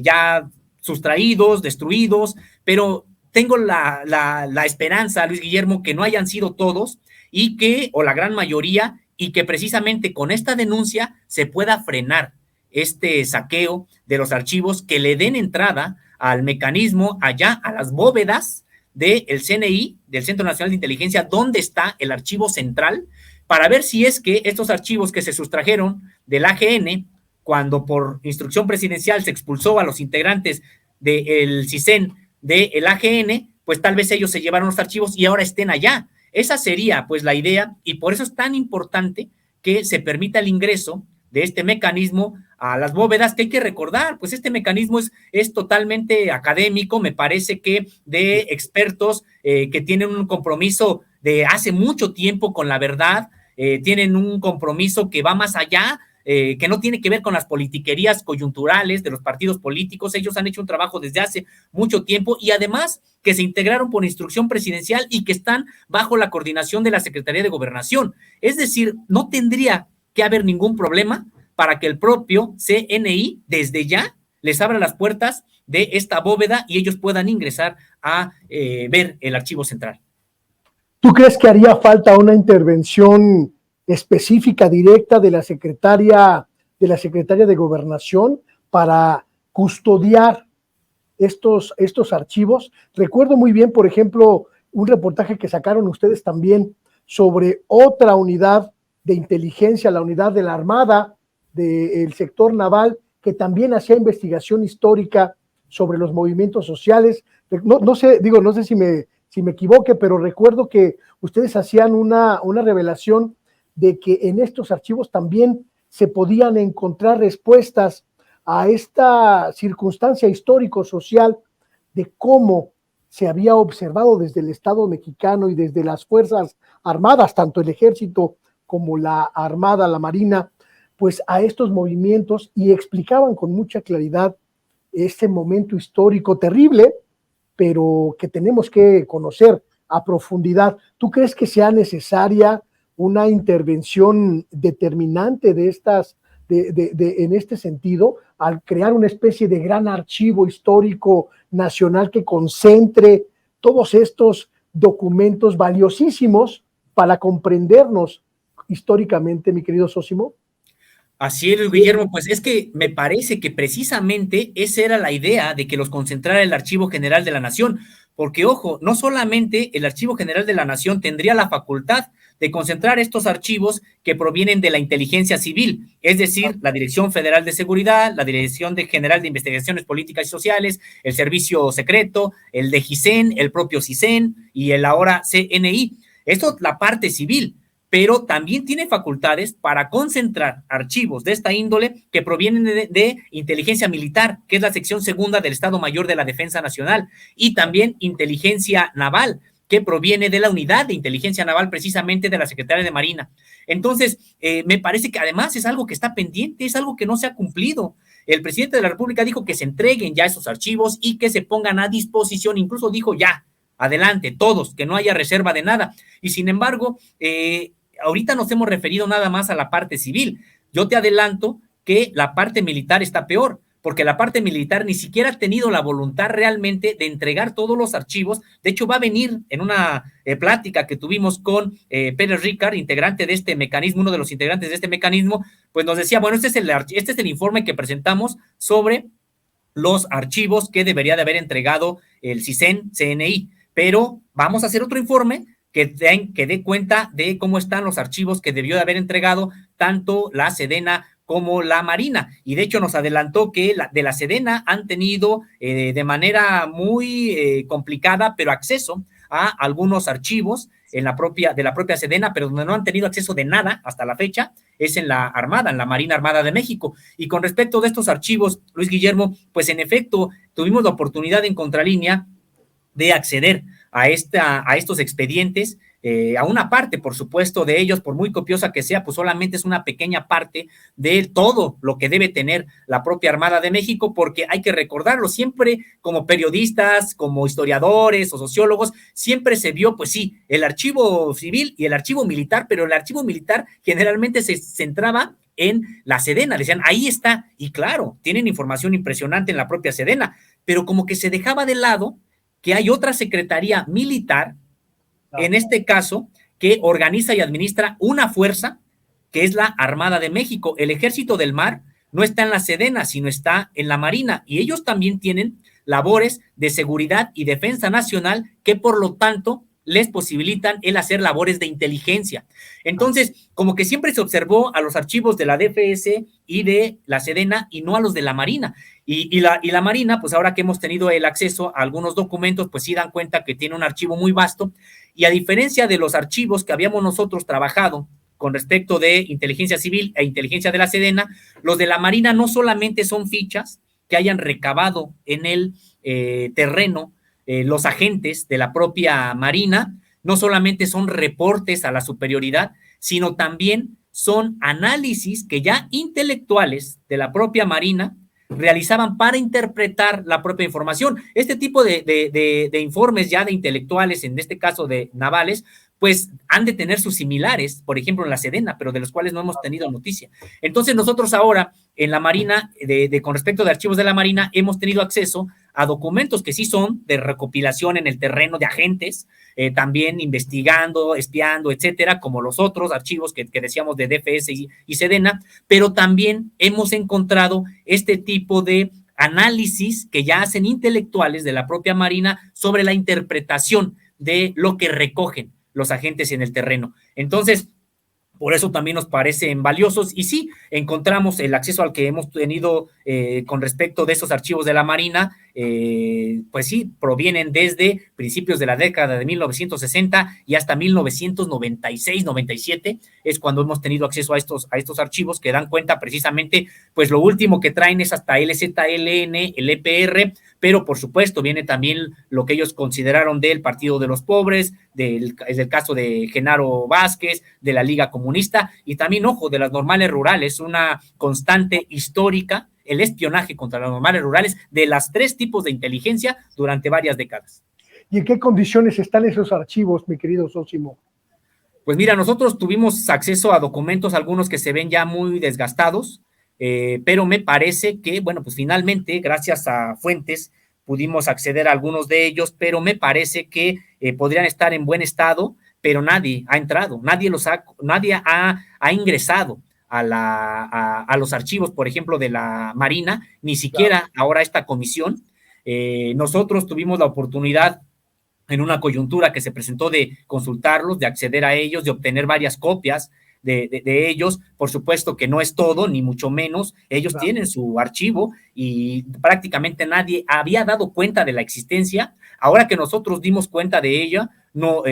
ya sustraídos, destruidos, pero tengo la esperanza, Luis Guillermo, que no hayan sido todos y que, o la gran mayoría, y que precisamente con esta denuncia se pueda frenar este saqueo de los archivos, que le den entrada al mecanismo allá, a las bóvedas del CNI, del Centro Nacional de Inteligencia, donde está el archivo central, para ver si es que estos archivos que se sustrajeron del AGN, cuando por instrucción presidencial se expulsó a los integrantes del CISEN del AGN, pues tal vez ellos se llevaron los archivos y ahora estén allá. Esa sería pues la idea, y por eso es tan importante que se permita el ingreso de este mecanismo a las bóvedas, que hay que recordar, pues este mecanismo es totalmente académico, me parece que de expertos que tienen un compromiso de hace mucho tiempo con la verdad, tienen un compromiso que va más allá, que no tiene que ver con las politiquerías coyunturales de los partidos políticos. Ellos han hecho un trabajo desde hace mucho tiempo y además que se integraron por instrucción presidencial y que están bajo la coordinación de la Secretaría de Gobernación. Es decir, no tendría que haber ningún problema para que el propio CNI desde ya les abra las puertas de esta bóveda y ellos puedan ingresar a ver el archivo central. ¿Tú crees que haría falta una intervención específica, directa de la secretaria de Gobernación para custodiar estos archivos? Recuerdo muy bien, por ejemplo, un reportaje que sacaron ustedes también sobre otra unidad de inteligencia, la unidad de la Armada del sector naval, que también hacía investigación histórica sobre los movimientos sociales. No sé si me equivoque, pero recuerdo que ustedes hacían una revelación de que en estos archivos también se podían encontrar respuestas a esta circunstancia histórico-social de cómo se había observado desde el Estado mexicano y desde las Fuerzas Armadas, tanto el Ejército como la Armada, la Marina, pues a estos movimientos, y explicaban con mucha claridad este momento histórico terrible, pero que tenemos que conocer a profundidad. ¿Tú crees que sea necesaria una intervención determinante de estas, en este sentido, al crear una especie de gran archivo histórico nacional que concentre todos estos documentos valiosísimos para comprendernos históricamente, mi querido Sósimo? Así es, Guillermo, pues es que me parece que precisamente esa era la idea de que los concentrara el Archivo General de la Nación, porque ojo, no solamente el Archivo General de la Nación tendría la facultad de concentrar estos archivos que provienen de la inteligencia civil, es decir, la Dirección Federal de Seguridad, la Dirección General de Investigaciones Políticas y Sociales, el Servicio Secreto, el de GISEN, el propio CISEN y el ahora CNI. Esto es la parte civil, pero también tiene facultades para concentrar archivos de esta índole que provienen de inteligencia militar, que es la sección segunda del Estado Mayor de la Defensa Nacional, y también inteligencia naval, que proviene de la unidad de inteligencia naval precisamente de la Secretaría de Marina. Entonces, me parece que además es algo que está pendiente, es algo que no se ha cumplido. El presidente de la República dijo que se entreguen ya esos archivos y que se pongan a disposición, incluso dijo ya, adelante, todos, que no haya reserva de nada. Y sin embargo, ahorita nos hemos referido nada más a la parte civil. Yo te adelanto que la parte militar está peor, porque la parte militar ni siquiera ha tenido la voluntad realmente de entregar todos los archivos. De hecho, va a venir en una plática que tuvimos con Pérez Ricard, integrante de este mecanismo, uno de los integrantes de este mecanismo, pues nos decía, bueno, este es el informe que presentamos sobre los archivos que debería de haber entregado el CISEN, CNI, pero vamos a hacer otro informe que dé cuenta de cómo están los archivos que debió de haber entregado tanto la Sedena como la Marina, y de hecho nos adelantó que de la Sedena han tenido de manera muy complicada, pero acceso a algunos archivos de la propia Sedena, pero donde no han tenido acceso de nada hasta la fecha, es en la Armada, en la Marina Armada de México. Y con respecto de estos archivos, Luis Guillermo, pues en efecto tuvimos la oportunidad en Contralínea de acceder a estos expedientes, a una parte, por supuesto, de ellos, por muy copiosa que sea, pues solamente es una pequeña parte de todo lo que debe tener la propia Armada de México, porque hay que recordarlo, siempre como periodistas, como historiadores o sociólogos, siempre se vio, pues sí, el archivo civil y el archivo militar, pero el archivo militar generalmente se centraba en la Sedena, decían, ahí está, y claro, tienen información impresionante en la propia Sedena, pero como que se dejaba de lado que hay otra secretaría militar, en este caso, que organiza y administra una fuerza que es la Armada de México. El Ejército del Mar no está en la Sedena, sino está en la Marina, y ellos también tienen labores de seguridad y defensa nacional que por lo tanto les posibilitan el hacer labores de inteligencia. Entonces, como que siempre se observó a los archivos de la DFS y de la Sedena y no a los de la Marina. Y la Marina, pues ahora que hemos tenido el acceso a algunos documentos, pues sí dan cuenta que tiene un archivo muy vasto, y a diferencia de los archivos que habíamos nosotros trabajado con respecto de inteligencia civil e inteligencia de la Sedena, los de la Marina no solamente son fichas que hayan recabado en el terreno los agentes de la propia Marina, no solamente son reportes a la superioridad, sino también son análisis que ya intelectuales de la propia Marina realizaban para interpretar la propia información. Este tipo de informes ya de intelectuales, en este caso de navales, pues han de tener sus similares, por ejemplo en la Sedena, pero de los cuales no hemos tenido noticia. Entonces nosotros ahora en la Marina, con respecto de archivos de la Marina, hemos tenido acceso a documentos que sí son de recopilación en el terreno de agentes, también investigando, espiando, etcétera, como los otros archivos que decíamos de DFS y Sedena, pero también hemos encontrado este tipo de análisis que ya hacen intelectuales de la propia Marina sobre la interpretación de lo que recogen los agentes en el terreno. Entonces, por eso también nos parecen valiosos, y sí, encontramos el acceso al que hemos tenido con respecto de esos archivos de la Marina, pues sí, provienen desde principios de la década de 1960 y hasta 1996-97, es cuando hemos tenido acceso a estos archivos que dan cuenta precisamente, pues lo último que traen es hasta el ZLN, el EPR, pero por supuesto viene también lo que ellos consideraron del Partido de los Pobres, es el caso de Genaro Vázquez, de la Liga Comunista, y también, ojo, de las normales rurales, una constante histórica, el espionaje contra las normales rurales de las tres tipos de inteligencia durante varias décadas. ¿Y en qué condiciones están esos archivos, mi querido Zósimo? Pues mira, nosotros tuvimos acceso a documentos, algunos que se ven ya muy desgastados, pero me parece que, bueno, pues finalmente, gracias a fuentes, pudimos acceder a algunos de ellos, pero me parece que podrían estar en buen estado, pero nadie ha entrado, nadie ha ingresado a los archivos, por ejemplo, de la Marina, ni siquiera ahora esta comisión. Nosotros tuvimos la oportunidad en una coyuntura que se presentó de consultarlos, de acceder a ellos, de obtener varias copias de ellos. Por supuesto que no es todo, ni mucho menos. Ellos tienen su archivo y prácticamente nadie había dado cuenta de la existencia. Ahora que nosotros dimos cuenta de ella, no,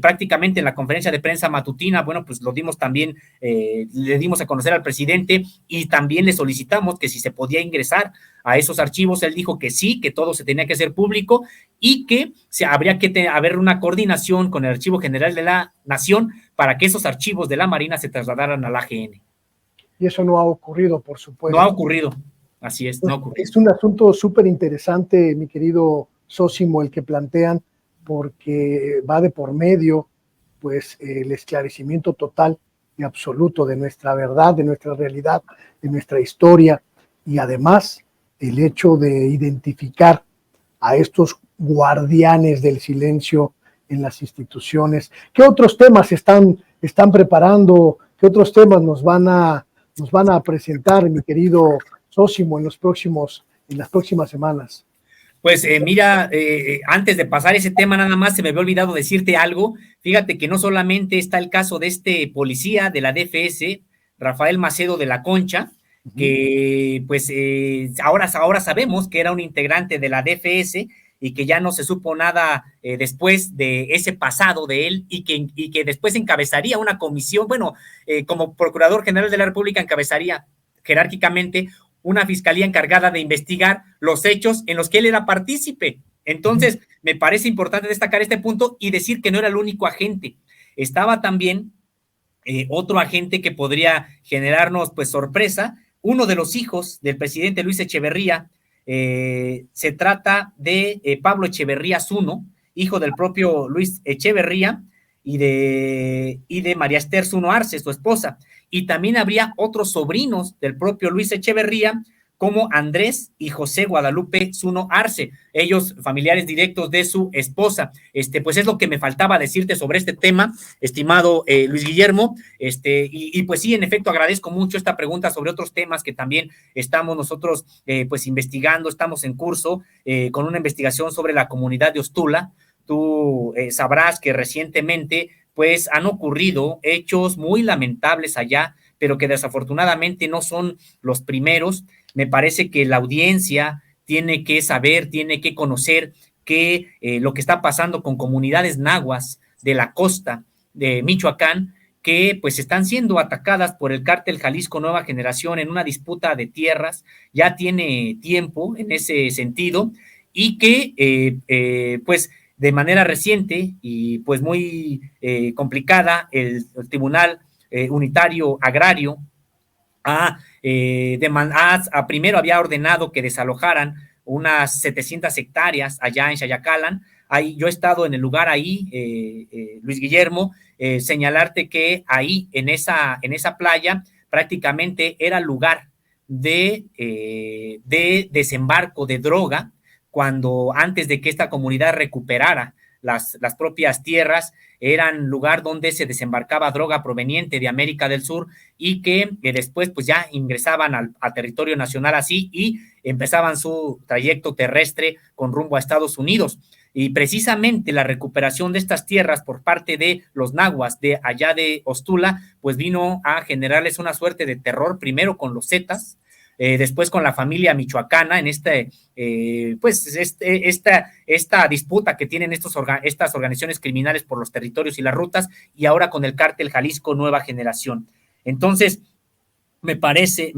prácticamente en la conferencia de prensa matutina, bueno, pues lo dimos también, le dimos a conocer al presidente y también le solicitamos que si se podía ingresar a esos archivos. Él dijo que sí, que todo se tenía que hacer público y que habría que haber una coordinación con el Archivo General de la Nación para que esos archivos de la Marina se trasladaran al AGN. Y eso no ha ocurrido, por supuesto. No ha ocurrido, así es, pues no ha ocurrido. Es un asunto súper interesante, mi querido Zósimo, el que plantean, porque va de por medio, pues, el esclarecimiento total y absoluto de nuestra verdad, de nuestra realidad, de nuestra historia, y además el hecho de identificar a estos guardianes del silencio en las instituciones. ¿Qué otros temas están preparando? ¿Qué otros temas nos van a presentar, mi querido Zósimo, en las próximas semanas? Pues mira, antes de pasar ese tema, nada más se me había olvidado decirte algo. Fíjate que no solamente está el caso de este policía de la DFS, Rafael Macedo de la Concha, que pues ahora sabemos que era un integrante de la DFS y que ya no se supo nada después de ese pasado de él y que después encabezaría una comisión, bueno, como Procurador General de la República encabezaría jerárquicamente una fiscalía encargada de investigar los hechos en los que él era partícipe. Entonces, me parece importante destacar este punto y decir que no era el único agente. Estaba también otro agente que podría generarnos pues sorpresa, uno de los hijos del presidente Luis Echeverría. Se trata de Pablo Echeverría Zuno, hijo del propio Luis Echeverría y de María Esther Zuno Arce, su esposa. Y también habría otros sobrinos del propio Luis Echeverría, como Andrés y José Guadalupe Zuno Arce, ellos familiares directos de su esposa. Pues es lo que me faltaba decirte sobre este tema, estimado Luis Guillermo. Pues sí, en efecto, agradezco mucho esta pregunta sobre otros temas que también estamos nosotros pues investigando, estamos en curso con una investigación sobre la comunidad de Ostula. Tú sabrás que recientemente pues han ocurrido hechos muy lamentables allá, pero que desafortunadamente no son los primeros. Me parece que la audiencia tiene que saber, tiene que conocer que lo que está pasando con comunidades nahuas de la costa de Michoacán, que pues están siendo atacadas por el cártel Jalisco Nueva Generación en una disputa de tierras, ya tiene tiempo en ese sentido, y que pues de manera reciente y pues muy complicada, el Tribunal Unitario Agrario primero había ordenado que desalojaran unas 700 hectáreas allá en Xayacalan. Yo he estado en el lugar ahí, Luis Guillermo, señalarte que ahí en esa playa prácticamente era lugar de desembarco de droga, cuando antes de que esta comunidad recuperara las propias tierras, eran lugar donde se desembarcaba droga proveniente de América del Sur y que después pues ya ingresaban a territorio nacional así y empezaban su trayecto terrestre con rumbo a Estados Unidos. Y precisamente la recuperación de estas tierras por parte de los nahuas de allá de Ostula, pues vino a generarles una suerte de terror, primero con los zetas, después con la familia michoacana en esta disputa que tienen estas organizaciones criminales por los territorios y las rutas, y ahora con el cártel Jalisco Nueva Generación. Entonces, me parece,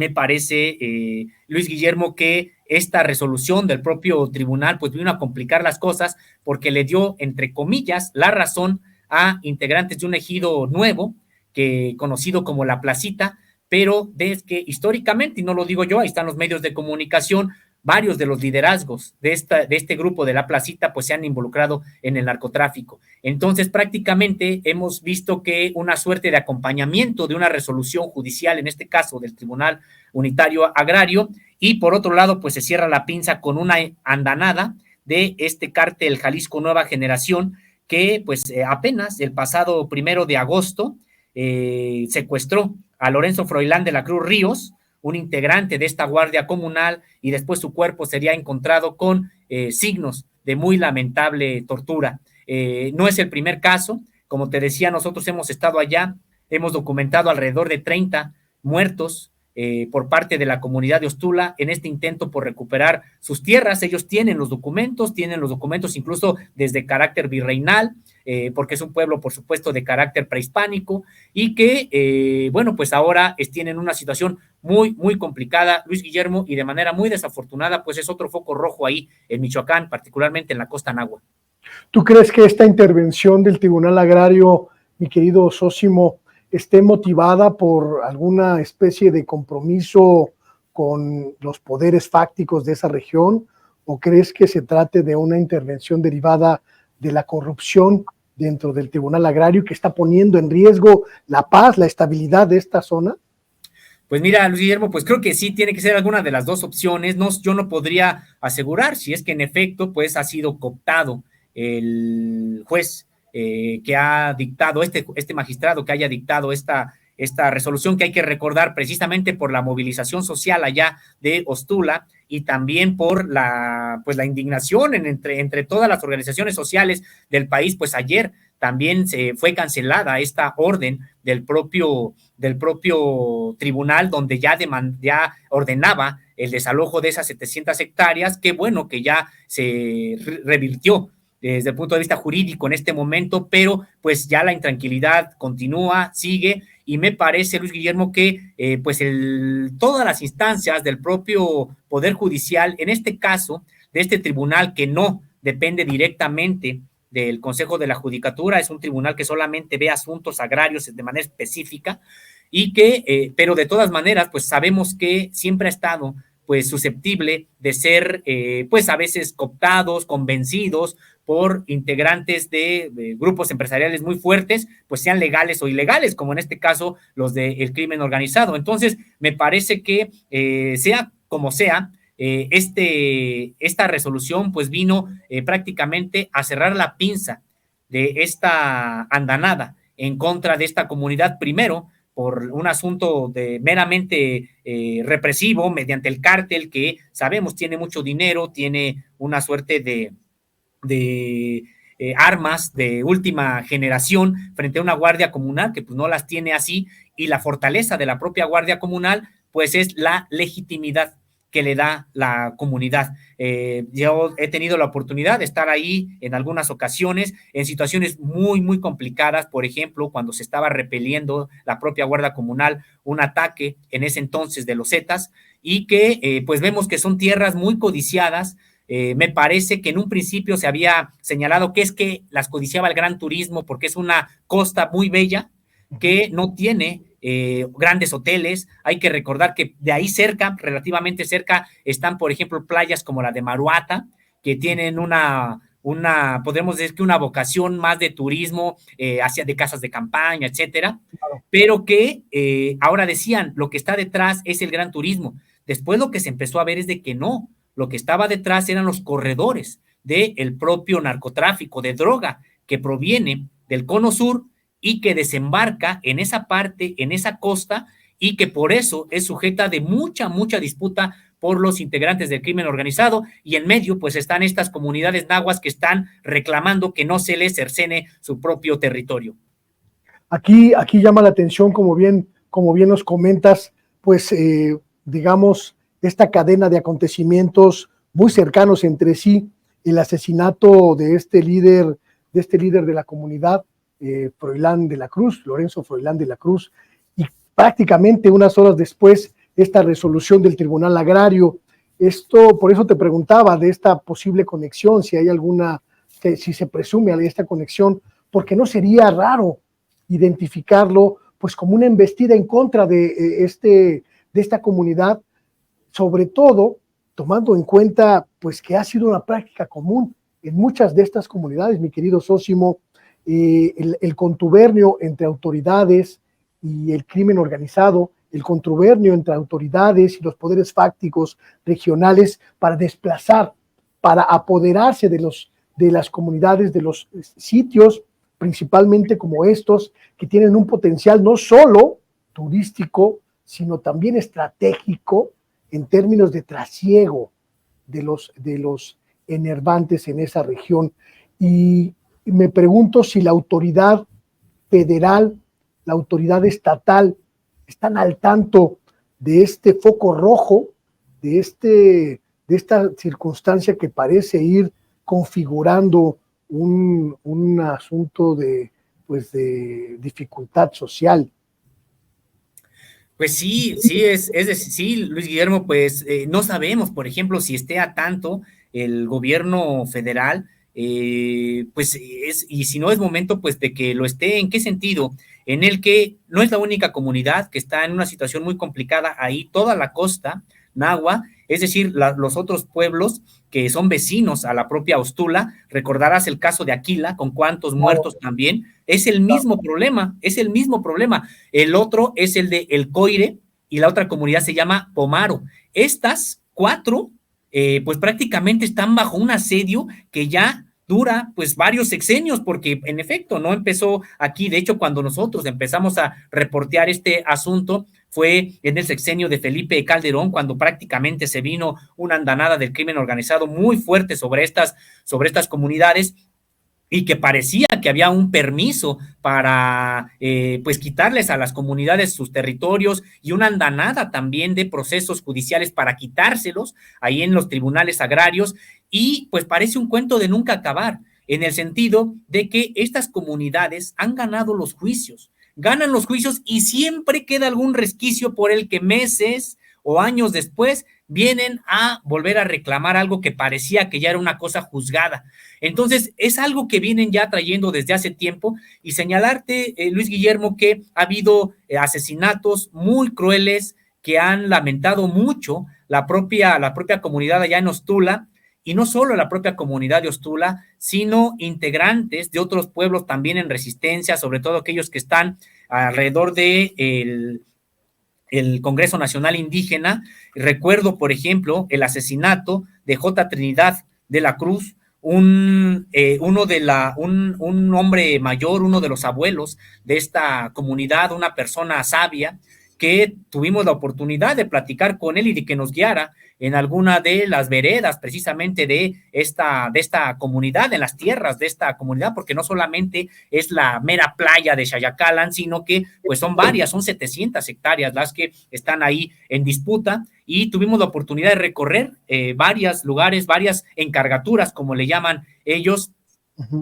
Luis Guillermo, que esta resolución del propio tribunal pues vino a complicar las cosas porque le dio, entre comillas, la razón a integrantes de un ejido nuevo, conocido como La Placita, pero desde que históricamente, y no lo digo yo, ahí están los medios de comunicación, varios de los liderazgos de este grupo de La Placita pues se han involucrado en el narcotráfico. Entonces prácticamente hemos visto que una suerte de acompañamiento de una resolución judicial, en este caso del Tribunal Unitario Agrario, y por otro lado pues se cierra la pinza con una andanada de este cártel Jalisco Nueva Generación que pues apenas el pasado 1 de agosto secuestró a Lorenzo Froilán de la Cruz Ríos, un integrante de esta guardia comunal, y después su cuerpo sería encontrado con signos de muy lamentable tortura. No es el primer caso, como te decía, nosotros hemos estado allá, hemos documentado alrededor de 30 muertos por parte de la comunidad de Ostula en este intento por recuperar sus tierras. Ellos tienen los documentos incluso desde carácter virreinal, porque es un pueblo, por supuesto, de carácter prehispánico, y que, bueno, pues ahora tienen una situación muy, muy complicada, Luis Guillermo, y de manera muy desafortunada, pues es otro foco rojo ahí en Michoacán, particularmente en la costa nahua. ¿Tú crees que esta intervención del Tribunal Agrario, mi querido Sósimo, esté motivada por alguna especie de compromiso con los poderes fácticos de esa región? ¿O crees que se trate de una intervención derivada de la corrupción dentro del Tribunal Agrario que está poniendo en riesgo la paz, la estabilidad de esta zona? Pues mira, Luis Guillermo, pues creo que sí tiene que ser alguna de las dos opciones. Yo no podría asegurar si es que en efecto pues ha sido cooptado el juez que ha dictado, este magistrado que haya dictado esta resolución que hay que recordar precisamente por la movilización social allá de Ostula y también por la indignación entre todas las organizaciones sociales del país. Pues ayer también se fue cancelada esta orden del propio tribunal, donde ya ordenaba el desalojo de esas 700 hectáreas. Qué bueno que ya se revirtió desde el punto de vista jurídico en este momento, pero pues ya la intranquilidad continúa, sigue, y me parece, Luis Guillermo, que todas las instancias del propio Poder Judicial, en este caso, de este tribunal que no depende directamente del Consejo de la Judicatura, es un tribunal que solamente ve asuntos agrarios de manera específica, y que, pero de todas maneras, pues sabemos que siempre ha estado pues susceptible de ser, pues a veces cooptados, convencidos por integrantes de grupos empresariales muy fuertes, pues sean legales o ilegales, como en este caso los del crimen organizado. Entonces, me parece que sea como sea, esta resolución pues vino prácticamente a cerrar la pinza de esta andanada en contra de esta comunidad, primero por un asunto meramente represivo mediante el cártel, que sabemos tiene mucho dinero, tiene una suerte de armas de última generación frente a una guardia comunal que pues no las tiene así, y la fortaleza de la propia guardia comunal pues es la legitimidad que le da la comunidad. Yo he tenido la oportunidad de estar ahí en algunas ocasiones en situaciones muy, muy complicadas, por ejemplo, cuando se estaba repeliendo la propia Guardia Comunal un ataque en ese entonces de los Zetas, y que pues vemos que son tierras muy codiciadas. Me parece que en un principio se había señalado que es que las codiciaba el gran turismo porque es una costa muy bella que no tiene grandes hoteles. Hay que recordar que de ahí cerca, relativamente cerca, están, por ejemplo, playas como la de Maruata, que tienen podemos decir que una vocación más de turismo, hacia de casas de campaña, etcétera, Claro. pero que ahora decían, lo que está detrás es el gran turismo. Después lo que se empezó a ver es de que no, lo que estaba detrás eran los corredores del propio narcotráfico de droga que proviene del cono sur y que desembarca en esa parte, en esa costa, y que por eso es sujeta de mucha, mucha disputa por los integrantes del crimen organizado, y en medio pues están estas comunidades nahuas que están reclamando que no se les cercene su propio territorio. Aquí llama la atención, como bien nos comentas, pues digamos, esta cadena de acontecimientos muy cercanos entre sí, el asesinato de este líder de la comunidad, Froilán de la Cruz, Lorenzo Froilán de la Cruz, y prácticamente unas horas después esta resolución del Tribunal Agrario. Por eso te preguntaba de esta posible conexión, si hay alguna, si se presume de esta conexión, porque no sería raro identificarlo pues como una embestida en contra de esta comunidad, sobre todo tomando en cuenta pues que ha sido una práctica común en muchas de estas comunidades, mi querido Sósimo, el contubernio entre autoridades y el crimen organizado, el contubernio entre autoridades y los poderes fácticos regionales para desplazar, para apoderarse de las comunidades, de los sitios, principalmente como estos, que tienen un potencial no solo turístico, sino también estratégico en términos de trasiego de los enervantes en esa región. Y me pregunto si la autoridad federal, la autoridad estatal, están al tanto de este foco rojo, de esta circunstancia que parece ir configurando un asunto de dificultad social. Pues sí, es decir, sí, Luis Guillermo, pues no sabemos, por ejemplo, si esté a tanto el gobierno federal, y si no es momento, pues de que lo esté. ¿En qué sentido? En el que no es la única comunidad que está en una situación muy complicada ahí, toda la costa nahua, es decir, los otros pueblos que son vecinos a la propia Ostula. Recordarás el caso de Aquila, con cuántos muertos también. Es el mismo problema, es el mismo problema. El otro es el de El Coire, y la otra comunidad se llama Pomaro. Estas cuatro, pues prácticamente están bajo un asedio que ya dura pues varios sexenios, porque en efecto no empezó aquí. De hecho, cuando nosotros empezamos a reportear este asunto, fue en el sexenio de Felipe Calderón, cuando prácticamente se vino una andanada del crimen organizado muy fuerte sobre estas comunidades, y que parecía que había un permiso para pues quitarles a las comunidades sus territorios, y una andanada también de procesos judiciales para quitárselos ahí en los tribunales agrarios, y pues parece un cuento de nunca acabar, en el sentido de que estas comunidades han ganado los juicios, ganan los juicios, y siempre queda algún resquicio por el que meses o años después vienen a volver a reclamar algo que parecía que ya era una cosa juzgada. Entonces, es algo que vienen ya trayendo desde hace tiempo, y señalarte, Luis Guillermo, que ha habido asesinatos muy crueles que han lamentado mucho la propia comunidad allá en Ostula, y no solo la propia comunidad de Ostula, sino integrantes de otros pueblos también en resistencia, sobre todo aquellos que están alrededor de el Congreso Nacional Indígena. Recuerdo, por ejemplo, el asesinato de J. Trinidad de la Cruz, un hombre mayor, uno de los abuelos de esta comunidad, una persona sabia, que tuvimos la oportunidad de platicar con él y de que nos guiara en alguna de las veredas precisamente de esta comunidad, en las tierras de esta comunidad, porque no solamente es la mera playa de Xayacalan, sino que pues son varias, son 700 hectáreas las que están ahí en disputa, y tuvimos la oportunidad de recorrer varios lugares, varias encargaturas, como le llaman ellos,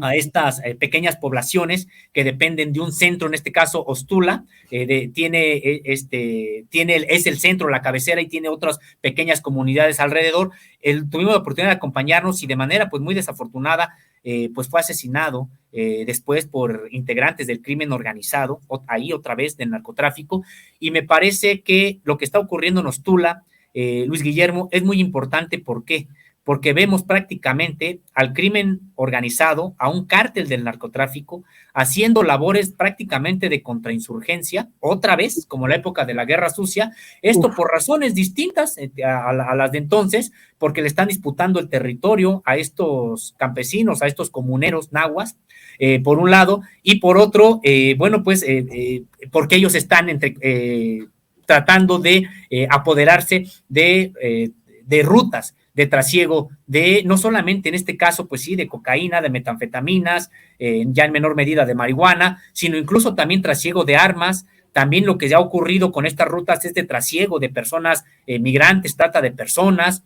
a estas pequeñas poblaciones que dependen de un centro, en este caso Ostula, es el centro, la cabecera, y tiene otras pequeñas comunidades alrededor. Tuvimos la oportunidad de acompañarnos, y de manera pues muy desafortunada, pues fue asesinado después por integrantes del crimen organizado, ahí otra vez del narcotráfico, y me parece que lo que está ocurriendo en Ostula, Luis Guillermo, es muy importante. ¿Por qué? Porque vemos prácticamente al crimen organizado, a un cártel del narcotráfico, haciendo labores prácticamente de contrainsurgencia, otra vez, como la época de la Guerra Sucia, esto por razones distintas a las de entonces, porque le están disputando el territorio a estos campesinos, a estos comuneros nahuas, por un lado, y por otro, porque ellos están tratando de apoderarse de rutas de trasiego, de no solamente en este caso, pues sí, de cocaína, de metanfetaminas, ya en menor medida de marihuana, sino incluso también trasiego de armas. También lo que ya ha ocurrido con estas rutas es de trasiego de personas migrantes, trata de personas.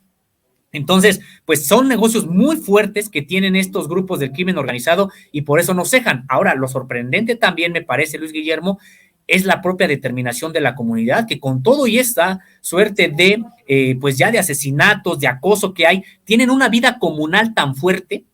Entonces, pues son negocios muy fuertes que tienen estos grupos del crimen organizado, y por eso no cejan. Ahora, lo sorprendente también me parece, Luis Guillermo, es la propia determinación de la comunidad, que con todo y esta suerte de, pues ya de asesinatos, de acoso que hay, tienen una vida comunal tan fuerte,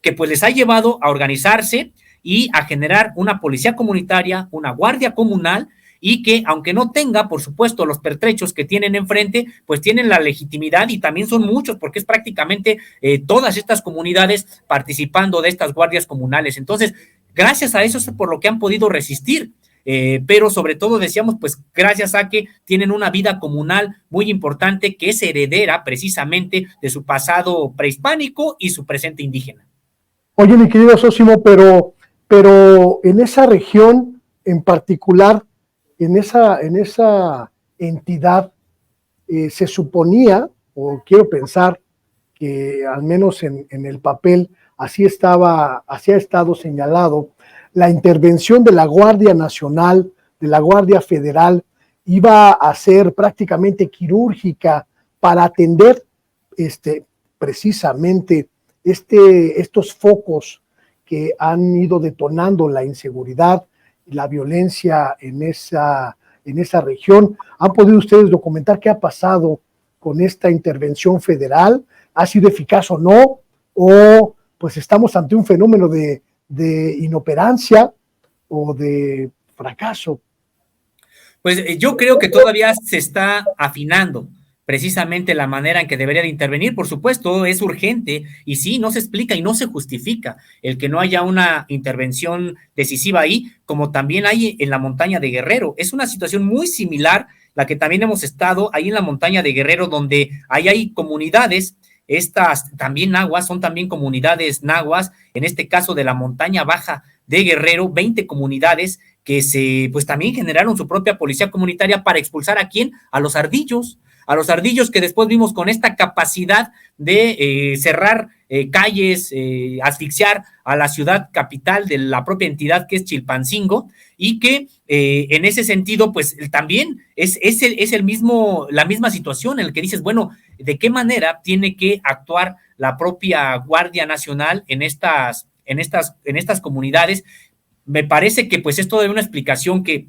que pues les ha llevado a organizarse y a generar una policía comunitaria, una guardia comunal, y que aunque no tenga, por supuesto, los pertrechos que tienen enfrente, pues tienen la legitimidad, y también son muchos, porque es prácticamente todas estas comunidades participando de estas guardias comunales. Entonces, gracias a eso es por lo que han podido resistir, pero sobre todo decíamos, pues gracias a que tienen una vida comunal muy importante, que es heredera precisamente de su pasado prehispánico y su presente indígena. Oye, mi querido Sósimo, pero en esa región en particular, en esa entidad, se suponía, o quiero pensar que al menos en el papel así ha estado señalado, la intervención de la Guardia Nacional, de la Guardia Federal, iba a ser prácticamente quirúrgica para atender precisamente estos focos que han ido detonando la inseguridad y la violencia en esa región. ¿Han podido ustedes documentar qué ha pasado con esta intervención federal? ¿Ha sido eficaz o no? ¿O pues estamos ante un fenómeno de inoperancia o de fracaso? Pues yo creo que todavía se está afinando precisamente la manera en que debería de intervenir. Por supuesto, es urgente, y sí, no se explica y no se justifica el que no haya una intervención decisiva ahí, como también hay en la montaña de Guerrero. Es una situación muy similar la que también hemos estado ahí en la montaña de Guerrero, donde ahí hay comunidades estas también nahuas, son también comunidades nahuas, en este caso de la montaña baja de Guerrero, 20 comunidades que pues también generaron su propia policía comunitaria para expulsar ¿a quién? A los ardillos que después vimos con esta capacidad de cerrar calles, asfixiar a la ciudad capital de la propia entidad que es Chilpancingo, y que en ese sentido, pues también es la misma situación en la que dices, bueno, ¿de qué manera tiene que actuar la propia Guardia Nacional en estas comunidades? Me parece que pues esto de una explicación que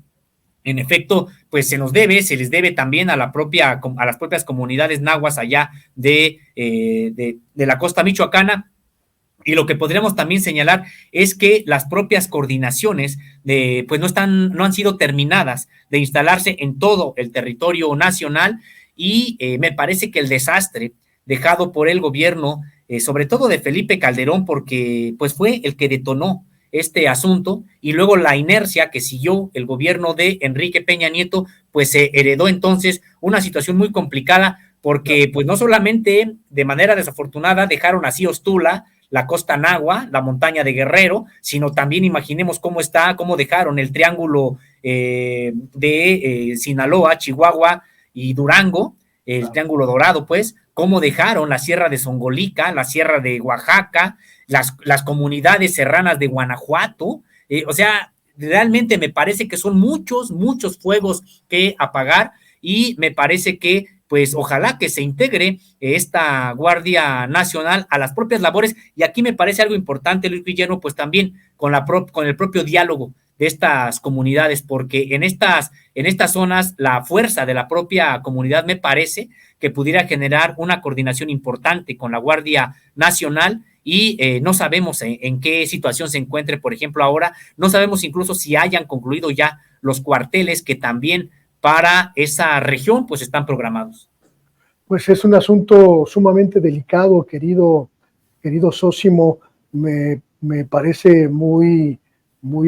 en efecto, pues se les debe también a las propias comunidades nahuas allá de la costa michoacana. Y lo que podríamos también señalar es que las propias coordinaciones pues no han sido terminadas de instalarse en todo el territorio nacional, y me parece que el desastre dejado por el gobierno, sobre todo de Felipe Calderón, porque pues fue el que detonó este asunto, y luego la inercia que siguió el gobierno de Enrique Peña Nieto, pues se heredó entonces una situación muy complicada, porque pues no solamente de manera desafortunada dejaron así Ostula, la costa nahua, la montaña de Guerrero, sino también imaginemos cómo dejaron el triángulo de Sinaloa, Chihuahua y Durango, el Triángulo Dorado, pues, cómo dejaron la Sierra de Songolica, la Sierra de Oaxaca, las comunidades serranas de Guanajuato. O sea, realmente me parece que son muchos fuegos que apagar, y me parece que pues ojalá que se integre esta Guardia Nacional a las propias labores, y aquí me parece algo importante, Luis Guillermo, pues también con el propio diálogo de estas comunidades, porque en estas zonas la fuerza de la propia comunidad me parece que pudiera generar una coordinación importante con la Guardia Nacional, y no sabemos en qué situación se encuentre, por ejemplo, ahora, no sabemos incluso si hayan concluido ya los cuarteles que también para esa región pues están programados. Pues es un asunto sumamente delicado, querido Sósimo. Me parece muy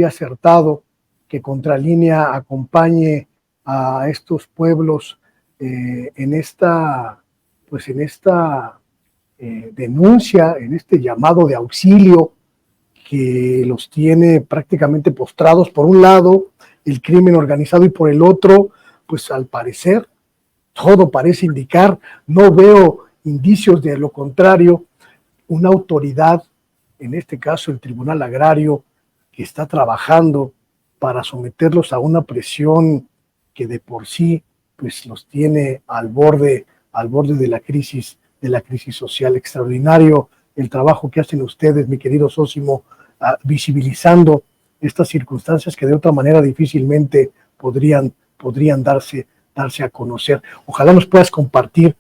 acertado que Contralínea acompañe a estos pueblos en esta denuncia, en este llamado de auxilio que los tiene prácticamente postrados. Por un lado, el crimen organizado, y por el otro, pues al parecer, todo parece indicar, no veo indicios de lo contrario, una autoridad, en este caso el Tribunal Agrario, que está trabajando para someterlos a una presión que de por sí pues los tiene al borde de la crisis social. Extraordinario el trabajo que hacen ustedes, mi querido Sósimo, visibilizando estas circunstancias que de otra manera difícilmente podrían darse a conocer. Ojalá nos puedas compartir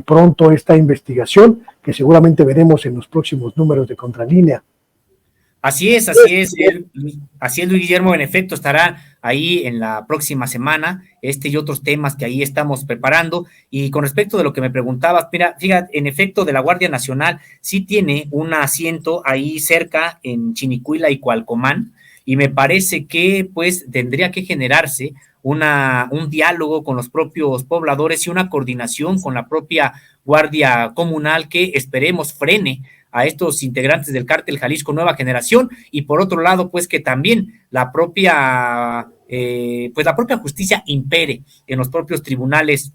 pronto esta investigación, que seguramente veremos en los próximos números de Contralínea. Así es, Luis Guillermo, en efecto estará ahí en la próxima semana, y otros temas que ahí estamos preparando. Y con respecto de lo que me preguntabas, mira, fíjate, en efecto, de la Guardia Nacional sí tiene un asiento ahí cerca en Chinicuila y Cualcomán, y me parece que pues tendría que generarse un diálogo con los propios pobladores y una coordinación con la propia Guardia Comunal, que esperemos frene a estos integrantes del cártel Jalisco Nueva Generación, y por otro lado, pues que también la propia justicia impere en los propios tribunales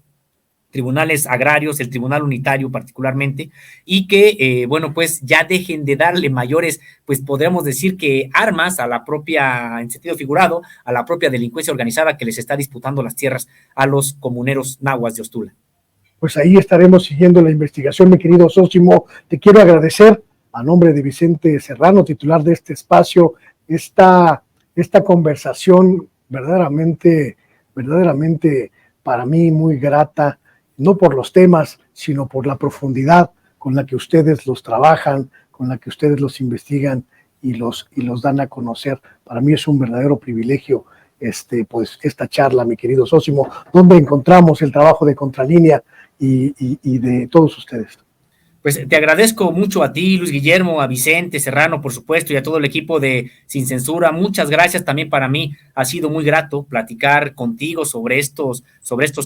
agrarios, el Tribunal Unitario particularmente, y que, pues ya dejen de darle mayores, pues podríamos decir que armas a la propia, en sentido figurado, a la propia delincuencia organizada que les está disputando las tierras a los comuneros nahuas de Ostula. Pues ahí estaremos siguiendo la investigación, mi querido Sósimo. Te quiero agradecer, a nombre de Vicente Serrano, titular de este espacio, esta conversación verdaderamente para mí muy grata, no por los temas, sino por la profundidad con la que ustedes los trabajan, con la que ustedes los investigan y los dan a conocer. Para mí es un verdadero privilegio pues esta charla, mi querido Sósimo, donde encontramos el trabajo de Contralínea y de todos ustedes. Pues te agradezco mucho a ti, Luis Guillermo, a Vicente Serrano, por supuesto, y a todo el equipo de Sin Censura. Muchas gracias también para mí. Ha sido muy grato platicar contigo sobre estos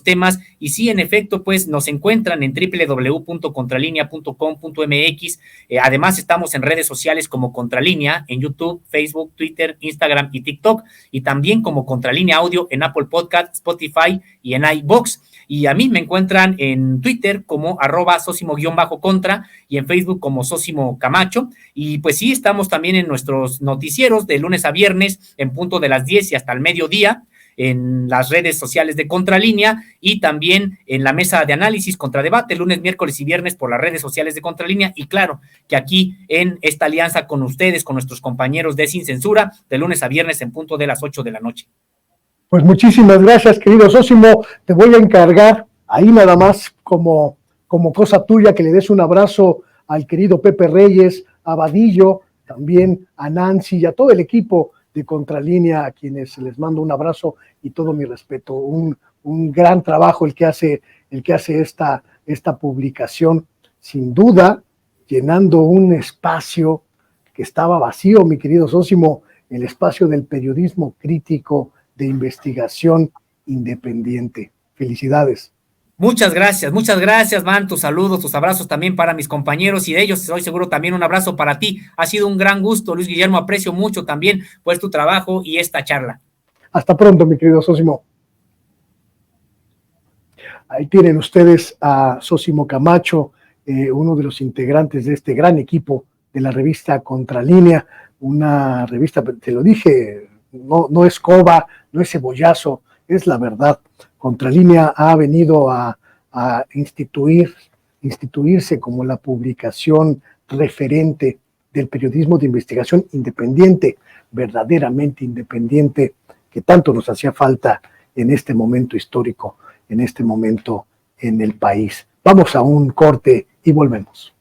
temas. Y sí, en efecto, pues nos encuentran en www.contralinea.com.mx. Además, estamos en redes sociales como Contralínea, en YouTube, Facebook, Twitter, Instagram y TikTok. Y también como Contralínea Audio en Apple Podcast, Spotify y en iVoox. Y a mí me encuentran en Twitter como @Sosimo_contra y en Facebook como Sosimo Camacho. Y pues sí, estamos también en nuestros noticieros de lunes a viernes en punto de las 10 y hasta el mediodía en las redes sociales de Contralínea y también en la mesa de análisis Contradebate, lunes, miércoles y viernes por las redes sociales de Contralínea. Y claro, que aquí en esta alianza con ustedes, con nuestros compañeros de Sin Censura, de lunes a viernes en punto de las 8 de la noche. Pues muchísimas gracias, querido Sosimo. Te voy a encargar, ahí nada más como cosa tuya, que le des un abrazo al querido Pepe Reyes, a Vadillo, también a Nancy y a todo el equipo de Contralínea, a quienes les mando un abrazo y todo mi respeto. Un gran trabajo el que hace esta publicación, sin duda, llenando un espacio que estaba vacío, mi querido Sosimo, el espacio del periodismo crítico, de investigación independiente. Felicidades. Muchas gracias, man, tus saludos, tus abrazos también para mis compañeros y de ellos estoy seguro también un abrazo para ti. Ha sido un gran gusto, Luis Guillermo, aprecio mucho también pues tu trabajo y esta charla. Hasta pronto, mi querido Sosimo. Ahí tienen ustedes a Sosimo Camacho, uno de los integrantes de este gran equipo de la revista Contralínea, una revista, te lo dije, no es coba, no es cebollazo, es la verdad. Contralínea ha venido a instituirse como la publicación referente del periodismo de investigación independiente, verdaderamente independiente, que tanto nos hacía falta en este momento histórico, en este momento en el país. Vamos a un corte y volvemos.